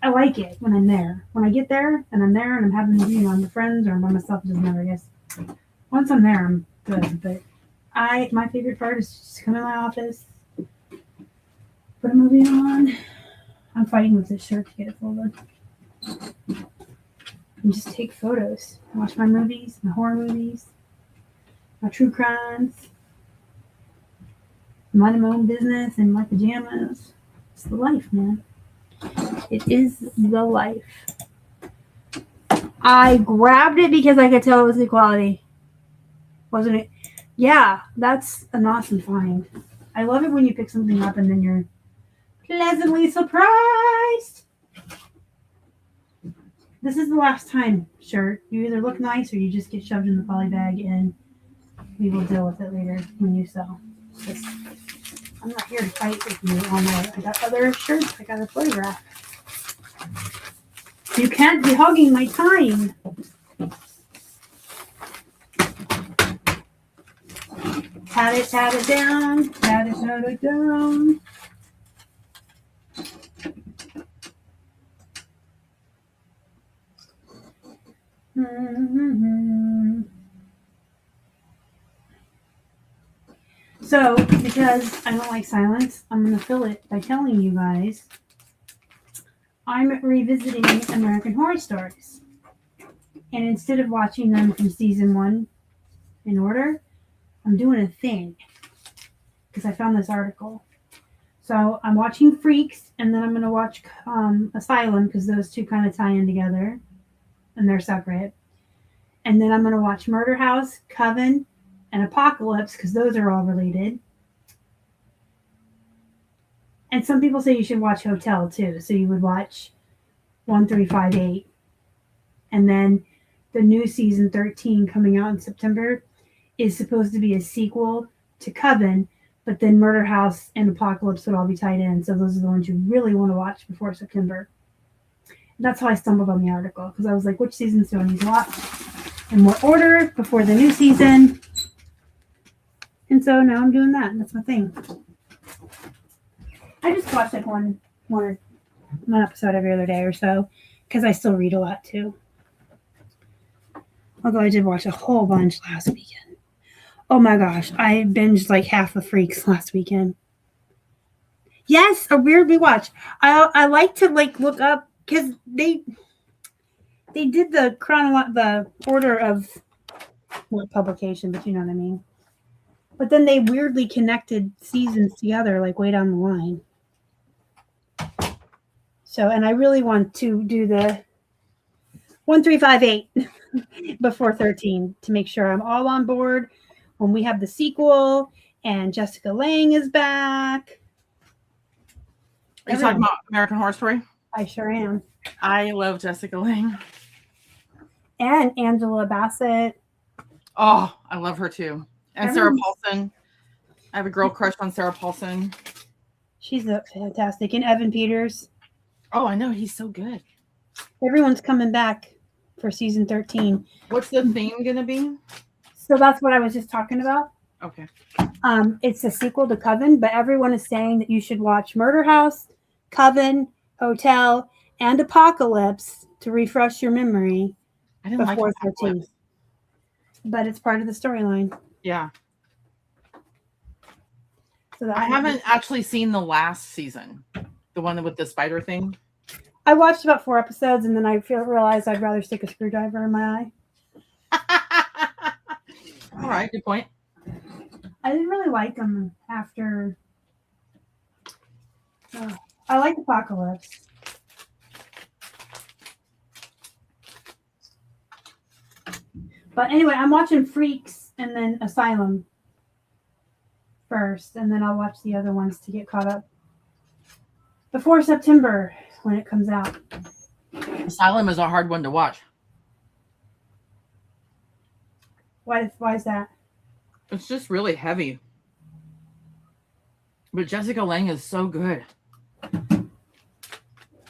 I like it when I'm there. When I get there and I'm there and I'm having, you know, I'm with friends or I'm by myself, it doesn't matter, I guess. Once I'm there, I'm good. But my favorite part is just come in my office, put a movie on. I'm fighting with this shirt to get it folded. And just take photos. Watch my movies, my horror movies, my true crimes. Mind my own business in my pajamas. It's the life, man. It is the life. I grabbed it because I could tell it was equality. Wasn't it? Yeah, that's an awesome find. I love it when you pick something up and then you're pleasantly surprised. This is the last time shirt. You either look nice or you just get shoved in the poly bag, and we will deal with it later when you sell. 'Cause I'm not here to fight with you all night. I got other shirts I gotta photograph. You can't be hogging my time. Pat it down. Pat it down. Mm-hmm. So, because I don't like silence, I'm going to fill it by telling you guys I'm revisiting American Horror Stories. And instead of watching them from season 1 in order, I'm doing a thing. Because I found this article. So, I'm watching Freaks, and then I'm going to watch Asylum, because those two kind of tie in together. And they're separate. And then I'm going to watch Murder House, Coven, and Apocalypse, because those are all related. And some people say you should watch Hotel, too. So you would watch 1, 3, 5, 8. And then the new season 13 coming out in September is supposed to be a sequel to Coven, but then Murder House and Apocalypse would all be tied in. So those are the ones you really want to watch before September. And that's how I stumbled on the article, because I was like, which seasons do I need to watch? In what order before the new season? And so now I'm doing that. And that's my thing. I just watch like one episode every other day or so, because I still read a lot too. Although I did watch a whole bunch last weekend. Oh my gosh, I binged like half of Freaks last weekend. Yes, a weird rewatch. I like to like look up, because they did the order of what publication, but you know what I mean. But then they weirdly connected seasons together, like way down the line. So, and I really want to do the 1, 3, 5, 8 before 13 to make sure I'm all on board when we have the sequel and Jessica Lange is back. Are you talking about American Horror Story? I sure am. I love Jessica Lange. And Angela Bassett. Oh, I love her too. And Sarah Paulson. I have a girl crush on Sarah Paulson. She's fantastic. And Evan Peters. Oh, I know. He's so good. Everyone's coming back for season 13. What's the theme going to be? So that's what I was just talking about. Okay. It's a sequel to Coven, but everyone is saying that you should watch Murder House, Coven, Hotel, and Apocalypse to refresh your memory before 13. But it's part of the storyline. Yeah. So I haven't actually seen the last season, the one with the spider thing. I watched about 4 episodes, and then I realized I'd rather stick a screwdriver in my eye. All right, good point. I didn't really like them after. I like Apocalypse. But anyway, I'm watching Freaks and then Asylum first, and then I'll watch the other ones to get caught up before September when it comes out. Asylum is a hard one to watch. Why is that? It's just really heavy. But Jessica Lange is so good.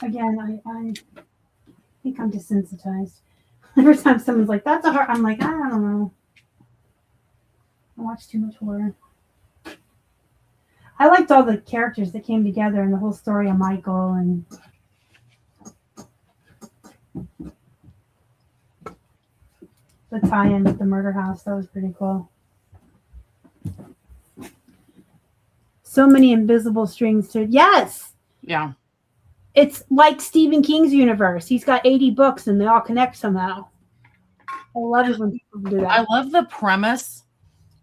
Again, I think I'm desensitized. Every time someone's like, that's a horror, I'm like, I don't know. I watch too much horror. I liked all the characters that came together and the whole story of Michael and the tie-in with the murder house. That was pretty cool. So many invisible strings to yes. Yeah. It's like Stephen King's universe. He's got 80 books and they all connect somehow. I love it when people do that. I love the premise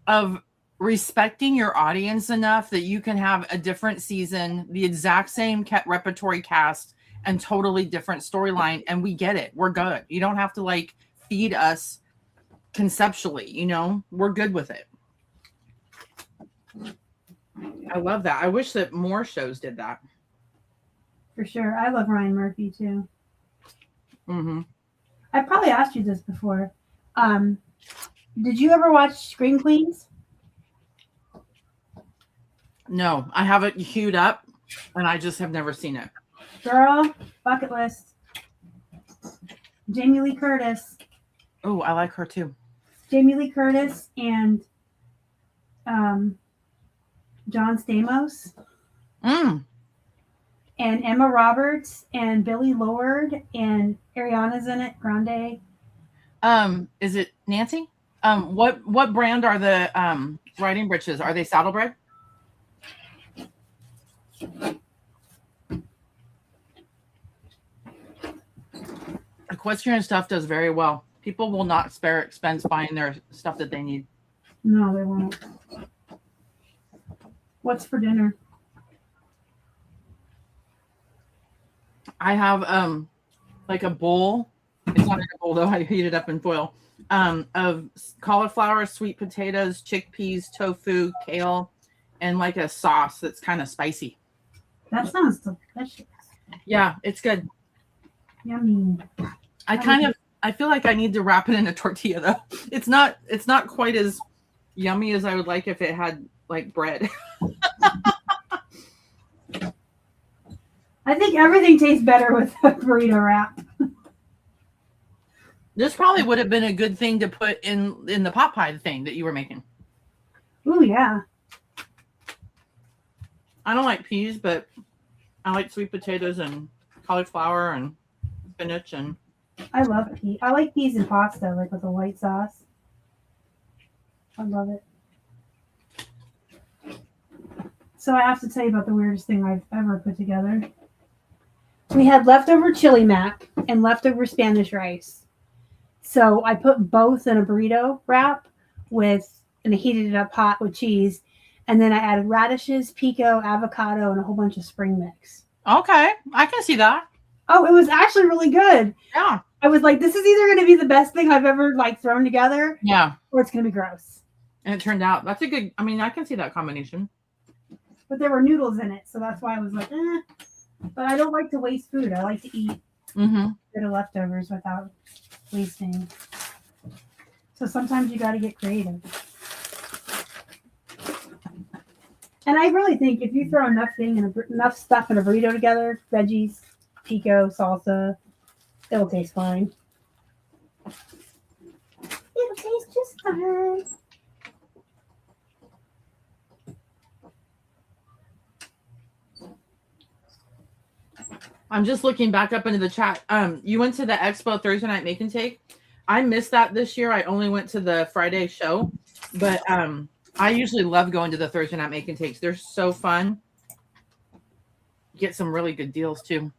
of respecting your audience enough that you can have a different season, the exact same repertory cast, and totally different storyline. And we get it. We're good. You don't have to like feed us conceptually, you know, we're good with it. I love that. I wish that more shows did that. For sure. I love Ryan Murphy too. Mm-hmm. I probably asked you this before. Did you ever watch Scream Queens? No, I have it queued up, and I just have never seen it. Girl, bucket list. Jamie Lee Curtis. Oh, I like her too. Jamie Lee Curtis and John Stamos. Mm. And Emma Roberts and Billy Lord and Ariana's in it, Grande. Is it Nancy? What brand are the riding breeches? Are they Saddlebred? Equestrian stuff does very well. People will not spare expense buying their stuff that they need. No, they won't. What's for dinner? I have like a bowl. It's not in a bowl though. I heat it up in foil. Of cauliflower, sweet potatoes, chickpeas, tofu, kale, and like a sauce that's kind of spicy. That sounds delicious. Yeah, it's good. Yummy. I feel like I need to wrap it in a tortilla though. It's not quite as yummy as I would like if it had like bread. I think everything tastes better with a burrito wrap. This probably would have been a good thing to put in the pot pie thing that you were making. Ooh, yeah. I don't like peas, but I like sweet potatoes and cauliflower and spinach and. I love peas. I like peas in pasta, like with a white sauce. I love it. So I have to tell you about the weirdest thing I've ever put together. We had leftover chili mac and leftover Spanish rice. So I put both in a burrito wrap and I heated it up hot with cheese. And then I added radishes, pico, avocado, and a whole bunch of spring mix. Okay, I can see that. Oh, it was actually really good. Yeah. I was like, this is either going to be the best thing I've ever like thrown together. Yeah. Or it's going to be gross. And it turned out that's a good, I mean, I can see that combination. But there were noodles in it. So that's why I was like, eh. But I don't like to waste food. I like to eat a bit of leftovers without wasting. So sometimes you got to get creative. And I really think if you throw enough stuff in a burrito together, veggies, pico, salsa, it'll taste fine. It'll taste just fine. I'm just looking back up into the chat. You went to the Expo Thursday night make and take. I missed that this year. I only went to the Friday show, but I usually love going to the Thursday night make and takes. They're so fun. Get some really good deals too.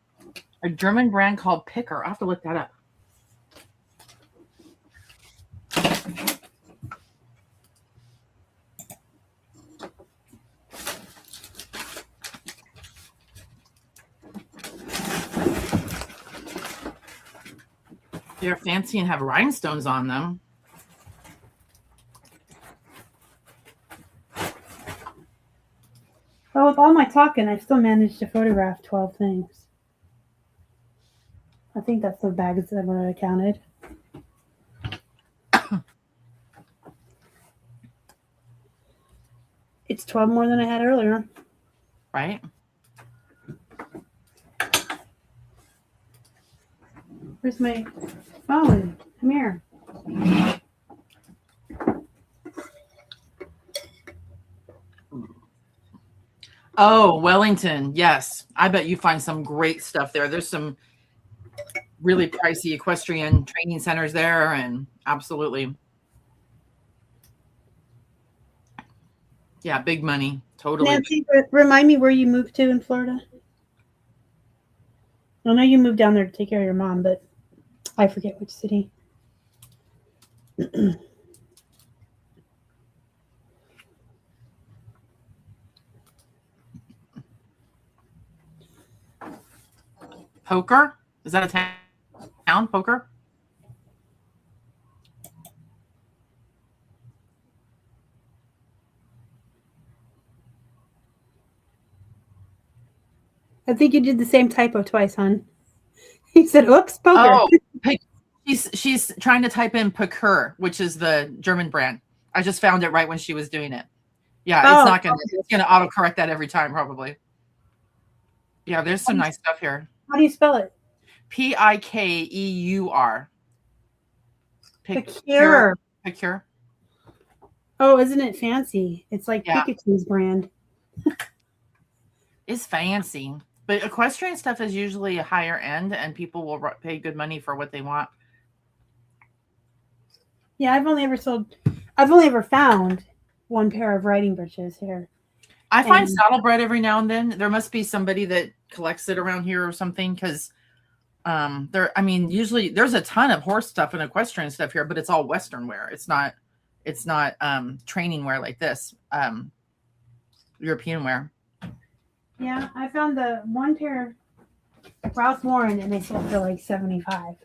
A German brand called Picker. I'll have to look that up. They're fancy and have rhinestones on them. Well, with all my talking, I still managed to photograph 12 things. I think that's the bags that I counted. It's 12 more than I had earlier. Right? Where's my phone? Come here. Oh, Wellington. Yes. I bet you find some great stuff there. There's some really pricey equestrian training centers there, and absolutely. Yeah, big money. Totally. Nancy, remind me where you moved to in Florida. I know you moved down there to take care of your mom, but I forget which city. Poker? Is that a town? Poker? I think you did the same typo twice, hon. He said, oops, poker. Oh, she's trying to type in Poker, which is the German brand. I just found it right when she was doing it. Yeah, Oh. it's gonna autocorrect that every time, probably. Yeah, there's some nice stuff here. How do you spell it? Pikeur. Pikeur. Pikeur. Oh, isn't it fancy? It's like Yeah. Pikachu's brand. It's fancy. But equestrian stuff is usually a higher end, and people will pay good money for what they want. Yeah, I've only ever found one pair of riding breeches here. I find saddlebred every now and then. There must be somebody that collects it around here or something, because usually there's a ton of horse stuff and equestrian stuff here, but it's all Western wear. It's not training wear like this. European wear. Yeah, I found the one pair Ralph Lauren, and they sold for like $75.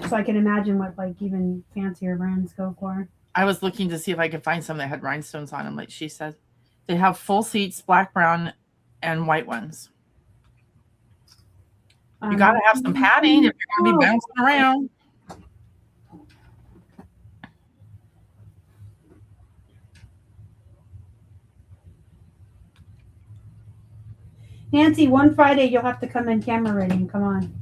So I can imagine what like even fancier brands go for. I was looking to see if I could find some that had rhinestones on them, like she said. They have full seats, black, brown, and white ones. You got to have some padding if you're going to be bouncing around. Nancy, one Friday you'll have to come in camera ready and come on.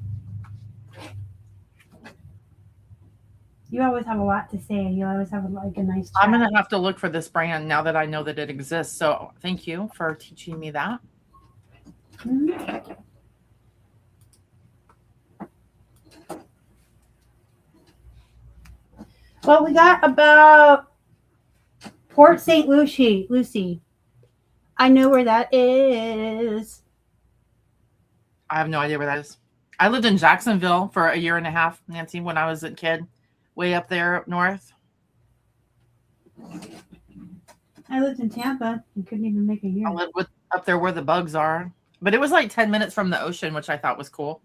You always have a lot to say. You always have like a nice chat. I'm going to have to look for this brand now that I know that it exists. So thank you for teaching me that. Mm-hmm. Well, we got about Port St. Lucie. I know where that is. I have no idea where that is. I lived in Jacksonville for a year and a half, Nancy, when I was a kid, way up there up north. I lived in Tampa and couldn't even make a year. I lived up there where the bugs are. But it was like 10 minutes from the ocean, which I thought was cool.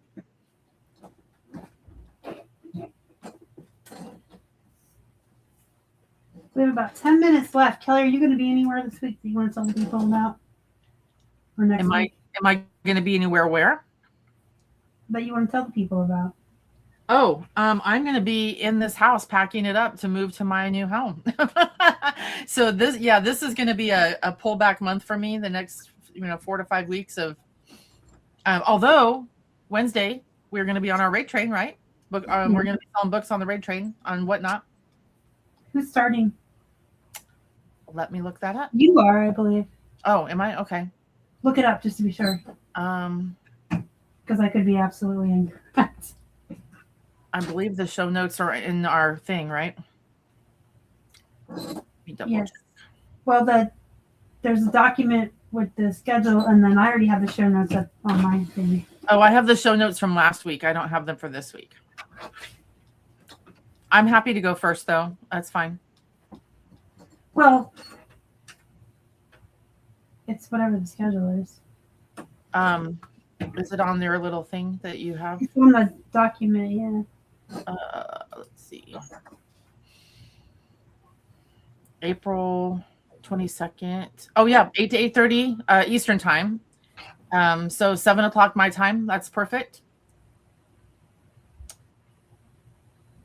We have about 10 minutes left. Kelly, are you going to be anywhere this week that you want to tell people about? Or next week? Am I going to be anywhere where? That you want to tell the people about? Oh, I'm going to be in this house packing it up to move to my new home. So this is going to be a pullback month for me. The next 4 to 5 weeks of. Although Wednesday we're going to be on our rate train, right? We're going to be selling books on the rate train on Whatnot. Who's starting? Let me look that up. You are, I believe. Oh, am I? Okay. Look it up just to be sure. Because I could be absolutely incorrect. I believe the show notes are in our thing, right? Yes. Well, there's a document with the schedule, and then I already have the show notes up on my thing. Oh, I have the show notes from last week. I don't have them for this week. I'm happy to go first, though. That's fine. Well, it's whatever the schedule is. Is it on their little thing that you have? It's on the document, yeah. Let's see. April 22nd. Oh, yeah, 8 to 8:30 Eastern time. So 7 o'clock my time. That's perfect.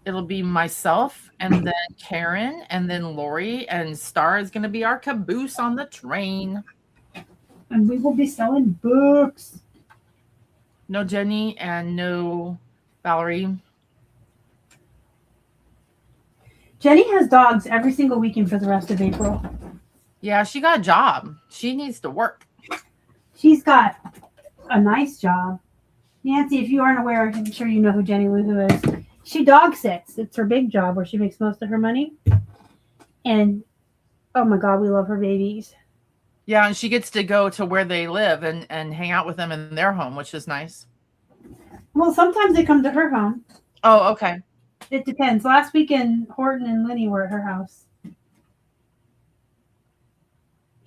It'll be myself and then Karen and then Lori, and Starr is going to be our caboose on the train. And we will be selling books. No Jenny and no Valerie. Jenny has dogs every single weekend for the rest of April. Yeah, she got a job. She needs to work. She's got a nice job. Nancy, if you aren't aware, I'm sure you know who Jenny Luhoo is. She dog sits. It's her big job where she makes most of her money. And, oh my God, we love her babies. Yeah, and she gets to go to where they live and hang out with them in their home, which is nice. Well, sometimes they come to her home. Oh, okay. It depends. Last weekend, Horton and Lenny were at her house.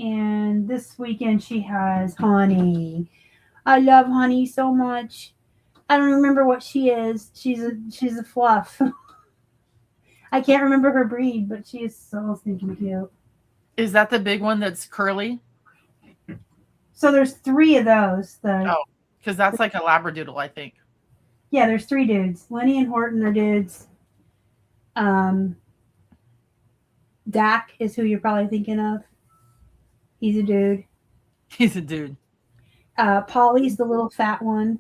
And this weekend, she has Honey. I love Honey so much. I don't remember what she is. She's a fluff. I can't remember her breed, but she is so stinking cute. Is that the big one that's curly? So there's 3 of those. Because that's like a Labradoodle, I think. Yeah, there's 3 dudes. Lenny and Horton are dudes. Dak is who you're probably thinking of. He's a dude. He's a dude. Polly's the little fat one.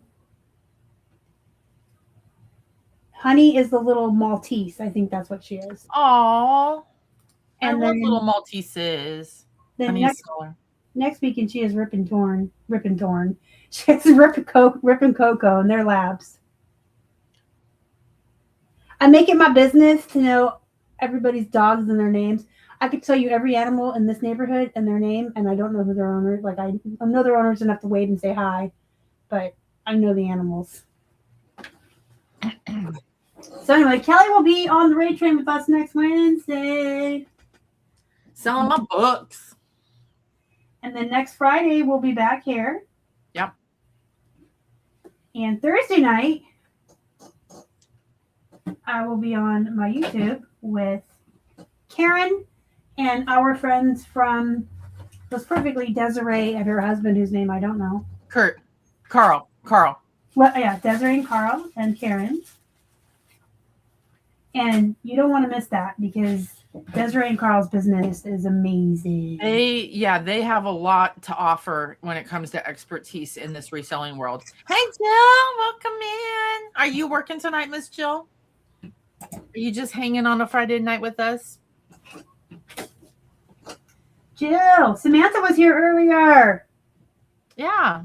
Honey is the little Maltese. I think that's what she is. Aww. And I love then, little Malteses. then Honey's smaller. next weekend she has Rip and Torn. She has Rip and Coco, and they're labs. I make it my business to know everybody's dogs and their names. I could tell you every animal in this neighborhood and their name, and I don't know who their owner. Like I know their owners enough to wave and say hi, but I know the animals. So anyway, Kelly will be on the raid train with us next Wednesday. Selling my books. And then next Friday we'll be back here. Yep. And Thursday night I will be on my YouTube with Karen and our friends from was perfectly Desiree and her husband, whose name I don't know. Carl. Well, yeah, Desiree and Carl and Karen. And you don't want to miss that because Desiree and Carl's business is amazing. They have a lot to offer when it comes to expertise in this reselling world. Hey, Jill, welcome in. Are you working tonight, Miss Jill? Are you just hanging on a Friday night with us? Jill, Samantha was here earlier. Yeah.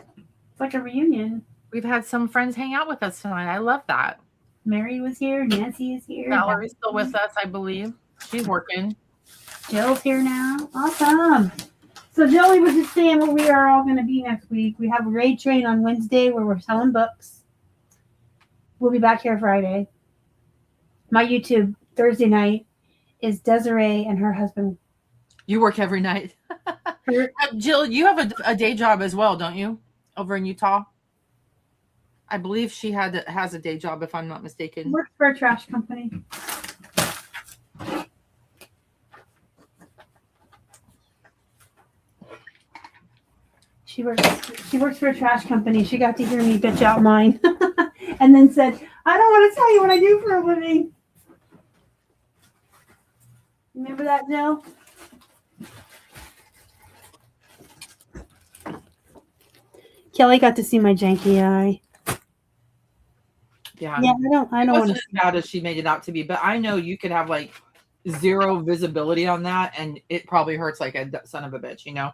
It's like a reunion. We've had some friends hang out with us tonight. I love that. Mary was here. Nancy is here. Valerie's still with us, I believe. She's working. Jill's here now. Awesome. So Joey was just saying where we are all going to be next week. We have a raid train on Wednesday where we're selling books. We'll be back here Friday. My YouTube Thursday night is Desiree and her husband. You work every night. Jill, you have a day job as well, don't you? Over in Utah? I believe she has a day job, if I'm not mistaken. Works for a trash company. She works for a trash company. She got to hear me bitch out mine. And then said, I don't want to tell you what I do for a living. Remember that, Jill? Kelly got to see my janky eye. Yeah, I don't want to. As bad as she made it out to be, but I know you could have like zero visibility on that, and it probably hurts like a son of a bitch. You know,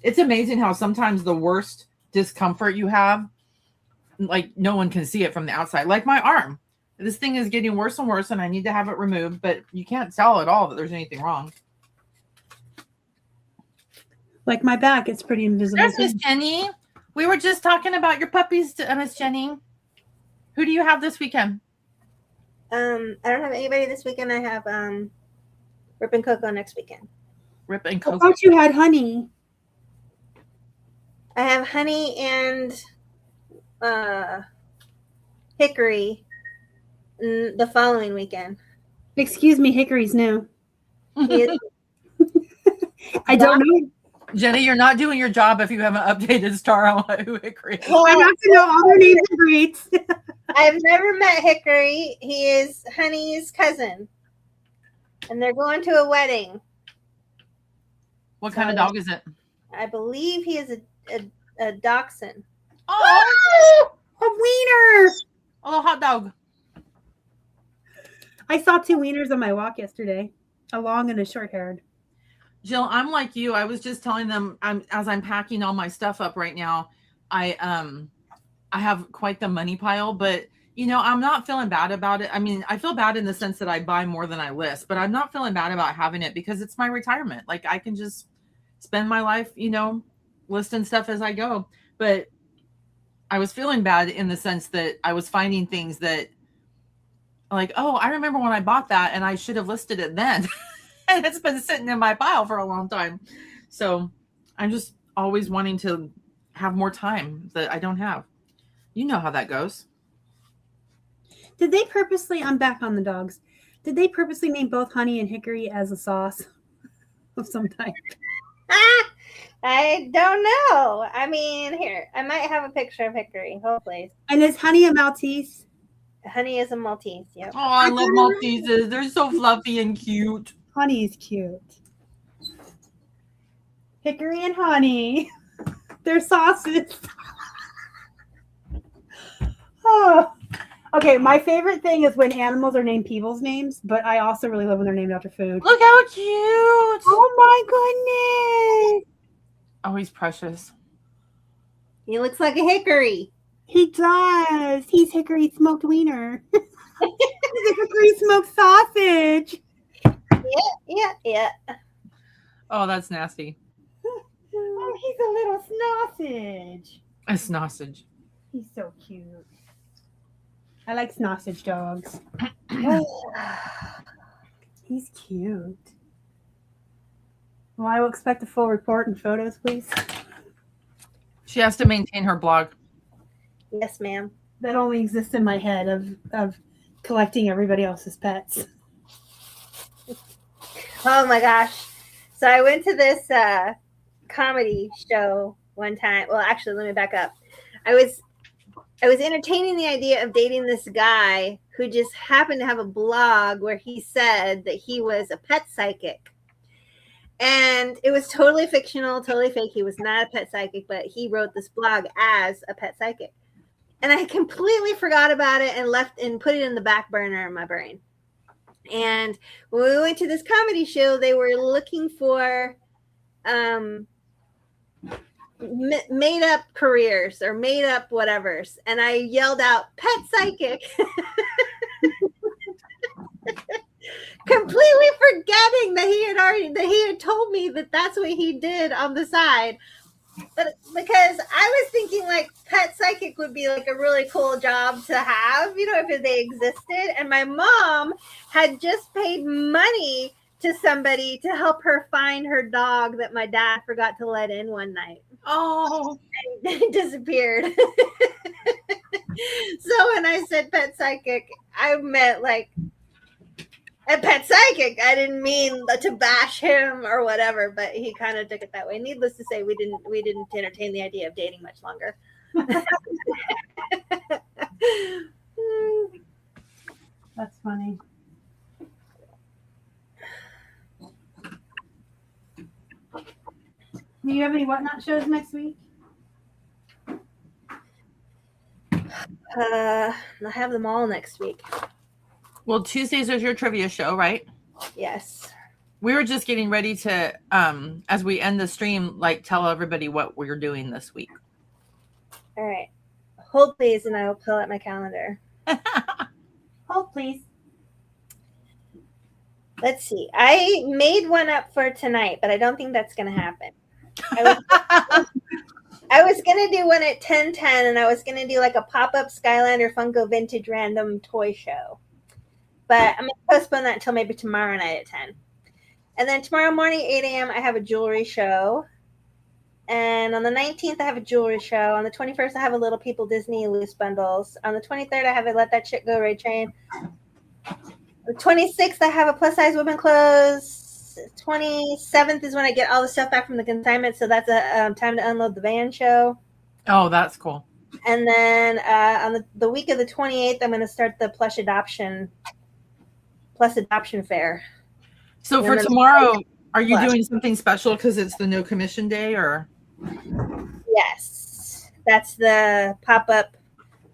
it's amazing how sometimes the worst discomfort you have, like no one can see it from the outside. Like my arm, this thing is getting worse and worse, and I need to have it removed, but you can't tell at all that there's anything wrong. Like my back, it's pretty invisible. There's Miss Jenny. We were just talking about your puppies, Miss Jenny. Who do you have this weekend? I don't have anybody this weekend. I have Rip and Coco next weekend. Rip and I Coco. thought you had Honey. I have Honey and Hickory the following weekend. Excuse me, Hickory's new. He is, I don't know. Jenny, you're not doing your job if you haven't updated Starr on who Hickory is. I have to know all their names and breeds. I've never met Hickory. He is Honey's cousin. And they're going to a wedding. What kind of dog is it? I believe he is a dachshund. Oh, A wiener. a little hot dog. I saw two wieners on my walk yesterday, a long and a short haired. Jill, I'm like you. I was just telling them as I'm packing all my stuff up right now, I have quite the money pile, but you know, I'm not feeling bad about it. I mean, I feel bad in the sense that I buy more than I list, but I'm not feeling bad about having it because it's my retirement. Like I can just spend my life, you know, listing stuff as I go. But I was feeling bad in the sense that I was finding things that like, oh, I remember when I bought that and I should have listed it then. And it's been sitting in my pile for a long time. So I'm just always wanting to have more time that I don't have. You know how that goes. Did they purposely, I'm back on the dogs. Did they purposely name both Honey and Hickory as a sauce of some type? I don't know. I mean, here, I might have a picture of Hickory, hopefully. And is Honey a Maltese? Honey is a Maltese. Yep. Oh, I love Malteses. They're so fluffy and cute. Honey is cute. Hickory and Honey. They're sauces. Oh. Okay, my favorite thing is when animals are named people's names, but I also really love when they're named after food. Look how cute. Oh my goodness. Oh, he's precious. He looks like a hickory. He does. He's Hickory smoked wiener. He's a Hickory smoked sausage. Yeah. Oh, that's nasty. Oh, he's a little sausage. A sausage. He's so cute. I like sausage dogs. He's cute. Well, I will expect a full report and photos, please. She has to maintain her blog. Yes, ma'am. That only exists in my head of collecting everybody else's pets. Oh my gosh. So I went to this comedy show one time. Well, actually, let me back up. I was entertaining the idea of dating this guy who just happened to have a blog where he said that he was a pet psychic. And it was totally fictional, totally fake. He was not a pet psychic, but he wrote this blog as a pet psychic. And I completely forgot about it and put it in the back burner in my brain. And when we went to this comedy show, they were looking for made up careers or made up whatevers. And I yelled out, pet psychic. Completely forgetting that he had told me that that's what he did on the side. But because I was thinking like pet psychic would be like a really cool job to have, if they existed. And my mom had just paid money to somebody to help her find her dog that my dad forgot to let in one night. Oh, and it disappeared. So when I said pet psychic, I meant like a pet psychic. I didn't mean to bash him or whatever, but he kind of took it that way. Needless to say, we didn't entertain the idea of dating much longer. That's funny. Do you have any whatnot shows next week? I have them all next week. well, Tuesdays is your trivia show, right? Yes. We were just getting ready to, as we end the stream, like tell everybody what we're doing this week. All right. Hold please, and I will pull out my calendar. Hold please. Let's see. I made one up for tonight, but I don't think that's going to happen. I was going to do one at 10:10, and I was going to do like a pop-up Skylander Funko Vintage Random Toy Show. But I'm going to postpone that until maybe tomorrow night at 10. And then tomorrow morning, 8 a.m., I have a jewelry show. And on the 19th, I have a jewelry show. On the 21st, I have a Little People Disney loose bundles. On the 23rd, I have a Let That Shit Go Raid Train. The 26th, I have a plus size women clothes. 27th is when I get all the stuff back from the consignment. So that's a time to unload the van show. Oh, that's cool. And then on the week of the 28th, I'm going to start the Plus Adoption Fair. So for tomorrow, are you doing something special because it's the no commission day, or? Yes, that's the pop-up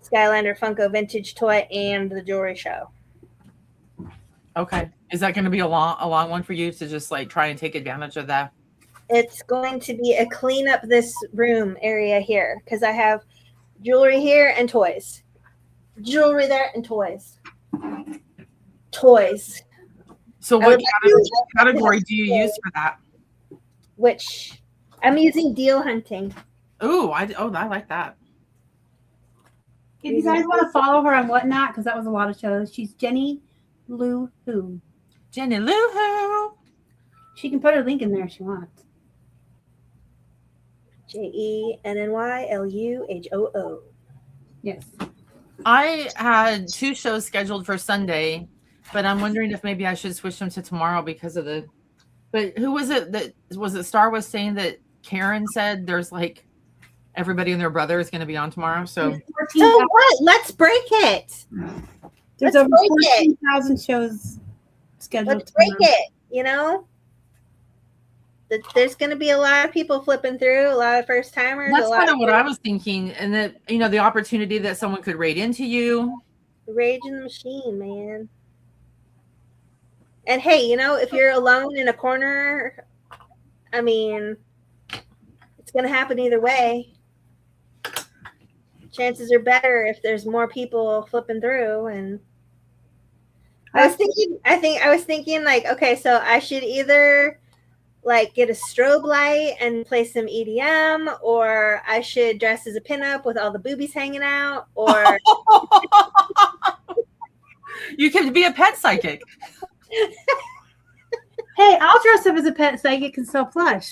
Skylander Funko Vintage Toy and the jewelry show. Okay. Is that going to be a long one for you to just like try and take advantage of that? It's going to be a clean up this room area here because I have jewelry here and toys. Jewelry there and toys. Toys. So what category do you use for that? Which I'm using deal hunting. Ooh, I like that. If you guys want to follow her on whatnot, because that was a lot of shows, she's Jenny Luhoo. Jenny Luhoo. She can put her link in there if she wants. JENNYLUHOO. Yes. I had 2 shows scheduled for Sunday, but I'm wondering if maybe I should switch them to tomorrow because of the. But who was it that was it? Starr was saying that Karen said there's like everybody and their brother is going to be on tomorrow. So what? Let's break it. There's Let's over break it. 14,000 shows scheduled. Let's break it. You know, there's going to be a lot of people flipping through, a lot of first timers. That's kind of what I was thinking. And that, you know, the opportunity that someone could raid into you. Rage in the machine, man. And hey, you know, if you're alone in a corner, I mean, it's going to happen either way. Chances are better if there's more people flipping through. And I was thinking like, okay, so I should either like get a strobe light and play some EDM, or I should dress as a pinup with all the boobies hanging out, or you can be a pet psychic. Hey, I'll dress up as a pet psychic and sell plush.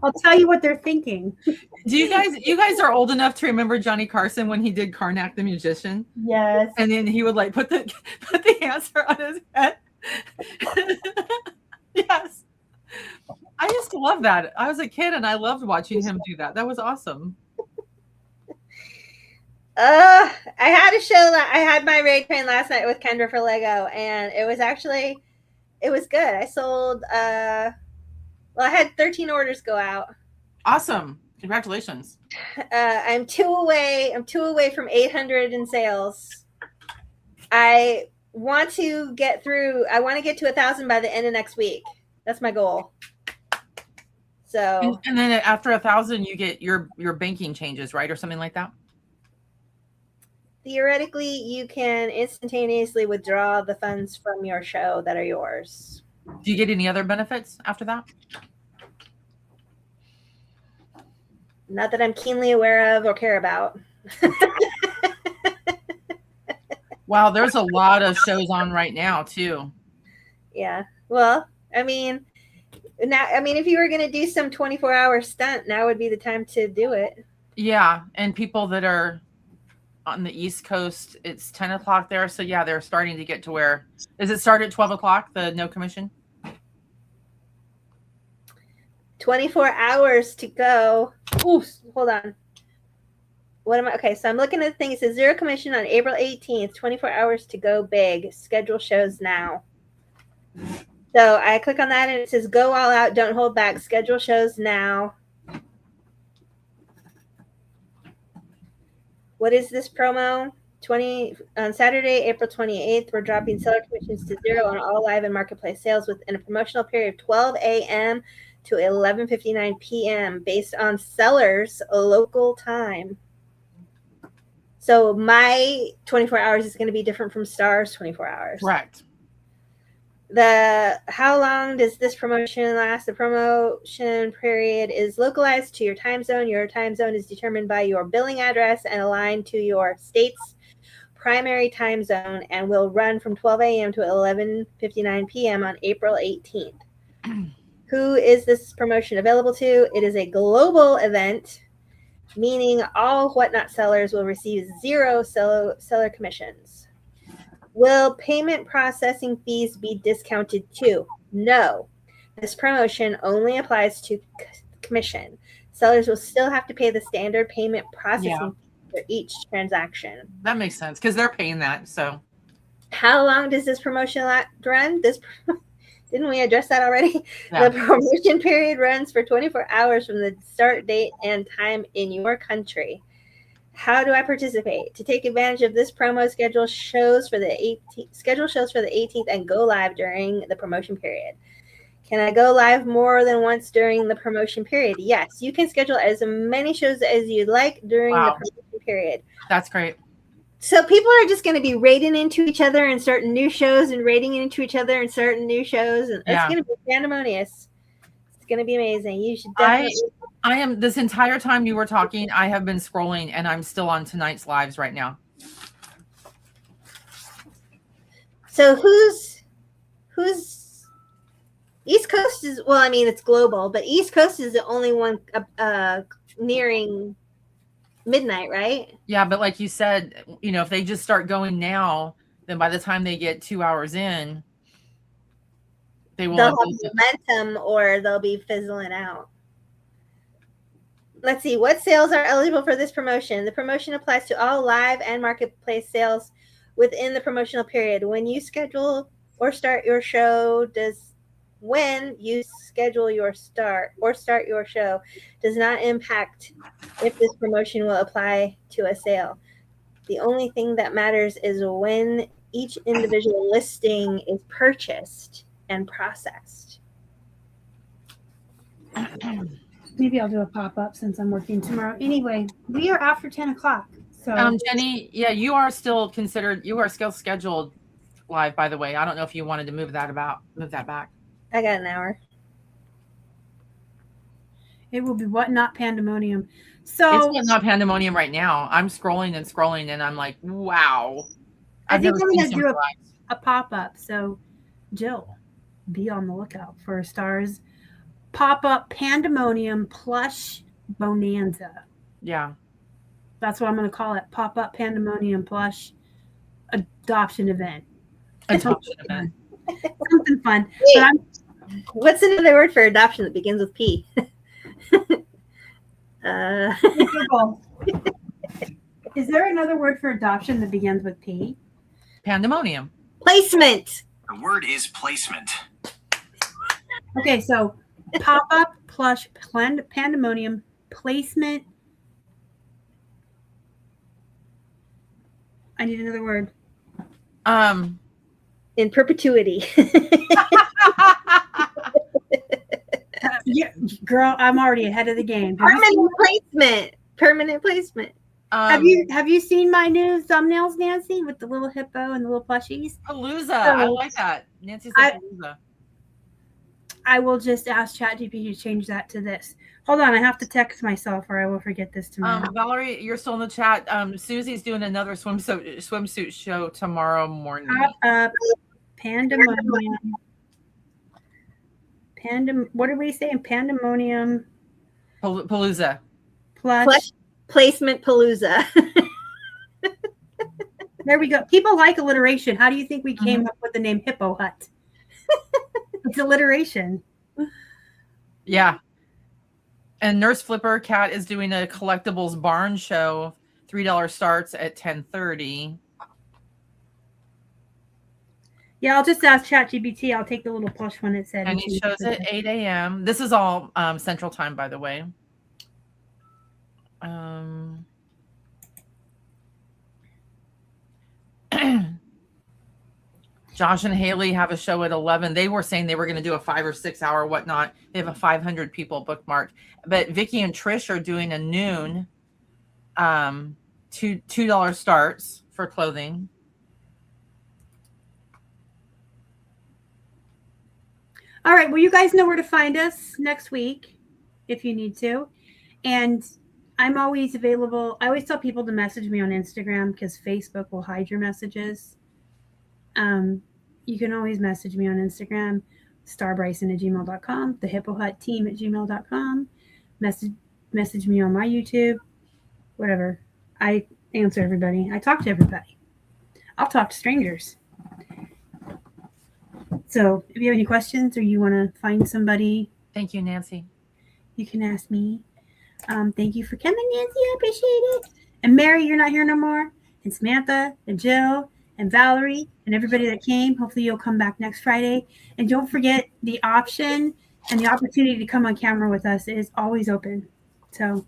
I'll tell you what they're thinking. Do you guys are old enough to remember Johnny Carson when he did Karnak the Musician? Yes. And then he would like put the answer on his head. Yes. I used to love that. I was a kid and I loved watching him do that. That was awesome. I had a show that I had my raid train last night with Kendra for Lego, and it was good. I sold I had 13 orders go out. Awesome. Congratulations. I'm two away from 800 in sales. I want to get to 1,000 by the end of next week. That's my goal. So and then after 1,000 you get your banking changes, right? Or something like that. Theoretically, you can instantaneously withdraw the funds from your show that are yours. Do you get any other benefits after that? Not that I'm keenly aware of or care about. Wow, there's a lot of shows on right now too. Yeah. Well, I mean, if you were going to do some 24-hour stunt, now would be the time to do it. Yeah, and people that are on the East Coast, it's 10 o'clock there. So yeah, they're starting to get to where, does it start at 12 o'clock, the no commission? 24 hours to go. Ooh, hold on. Okay, so I'm looking at the thing. It says 0 commission on April 18th, 24 hours to go big. Schedule shows now. So I click on that and it says go all out, don't hold back. Schedule shows now. What is this promo? On Saturday, April 28th, we're dropping seller commissions to 0 on all live and marketplace sales within a promotional period of 12 a.m. to 11:59 p.m. based on sellers' local time. So my 24 hours is going to be different from Starr's 24 hours. Correct. How long does this promotion last? The promotion period is localized to your time zone. Your time zone is determined by your billing address and aligned to your state's primary time zone and will run from 12 a.m. to 11:59 p.m. on April 18th. Who is this promotion available to? It is a global event, meaning all Whatnot sellers will receive 0 seller commissions. Will payment processing fees be discounted too? No. This promotion only applies to commission. Sellers will still have to pay the standard payment processing fee for each transaction. That makes sense because they're paying that. So how long does this promotion run? Didn't we address that already? Yeah. The promotion period runs for 24 hours from the start date and time in your country. How do I participate? To take advantage of this promo, schedule shows for the 18th and go live during the promotion period. Can I go live more than once during the promotion period? Yes, you can schedule as many shows as you'd like during the promotion period. That's great. So people are just going to be raiding into each other and starting new shows and raiding into each other and starting new shows. And it's going to be pandemonious. It's going to be amazing. You should definitely. I am, this entire time you were talking, I have been scrolling and I'm still on tonight's lives right now. So who's East Coast is, well, I mean, it's global, but East Coast is the only one nearing midnight, right? Yeah, but like you said, you know, if they just start going now, then by the time they get 2 hours in, they'll have momentum or they'll be fizzling out. let's see. What sales are eligible for this promotion? The promotion applies to all live and marketplace sales within the promotional period. When you schedule or start your show does not impact if this promotion will apply to a sale. The only thing that matters is when each individual listing is purchased and processed. Maybe I'll do a pop-up since I'm working tomorrow. Anyway, we are after 10 o'clock. So Jenny, yeah, you are still scheduled live, by the way. I don't know if you wanted to move that back. I got an hour. it will be what not pandemonium. So it's not pandemonium right now. I'm scrolling and I'm like, wow. I think I'm going to do a pop-up. So Jill, be on the lookout for Starr's pop-up pandemonium plush bonanza. Yeah. That's what I'm going to call it. Pop-up pandemonium plush adoption event. Adoption event. Something fun. But what's another word for adoption that begins with P? Is there another word for adoption that begins with P? Pandemonium. Placement. The word is placement. Okay, so pop-up plush pandemonium placement. I need another word. In perpetuity. Yeah, girl, I'm already ahead of the game. Permanent placement. Have you seen my new thumbnails, Nancy, with the little hippo and the little plushies? Palooza. I like that. Nancy said Palooza. I will just ask ChatGPT to change that to this. Hold on, I have to text myself or I will forget this tomorrow. Valerie, you're still in the chat. Susie's doing another swimsuit show tomorrow morning. Pandemonium. What are we saying? Pandemonium. Palooza. Plush. Placement Palooza. There we go. People like alliteration. How do you think we came up with the name Hippo Hut? It's alliteration. Yeah. And Nurse Flipper Cat is doing a collectibles barn show. $3 starts at 10:30. Yeah, I'll just ask ChatGPT. I'll take the little plush one it said. And he shows at 8 a.m. This is all Central Time, by the way. Josh and Haley have a show at 11. They were saying they were going to do a 5 or 6 hour whatnot. They have a 500 people bookmarked. But Vicky and Trish are doing a noon $2 starts for clothing. All right. Well, you guys know where to find us next week if you need to. And I'm always available. I always tell people to message me on Instagram because Facebook will hide your messages. You can always message me on Instagram, starbryson@gmail.com, the Hippo Hut team @gmail.com. Message me on my YouTube, whatever. I answer everybody. I talk to everybody. I'll talk to strangers. So if you have any questions or you want to find somebody. Thank you, Nancy. You can ask me. Thank you for coming, Nancy. I appreciate it. And Mary, you're not here no more. And Samantha and Jill and Valerie and everybody that came. Hopefully you'll come back next Friday. And don't forget the option and the opportunity to come on camera with us is always open. So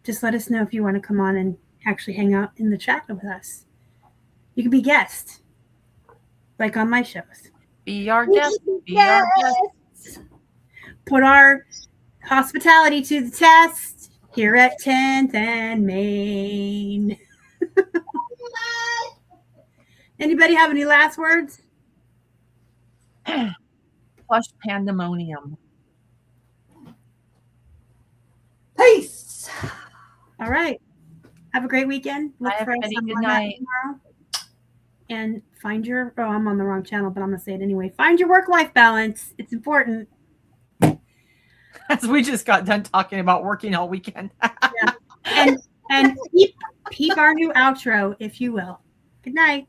just let us know if you want to come on and actually hang out in the chat with us. You can be guest, like on my shows. Be our guest. Be our guest. Put our hospitality to the test here at 10th and Main. Anybody have any last words? Plush pandemonium. Peace. All right. Have a great weekend. Look for us on good night. Tomorrow. And find your, I'm on the wrong channel, but I'm going to say it anyway. Find your work-life balance. It's important. As we just got done talking about working all weekend. Yeah. And peep our new outro, if you will. Good night.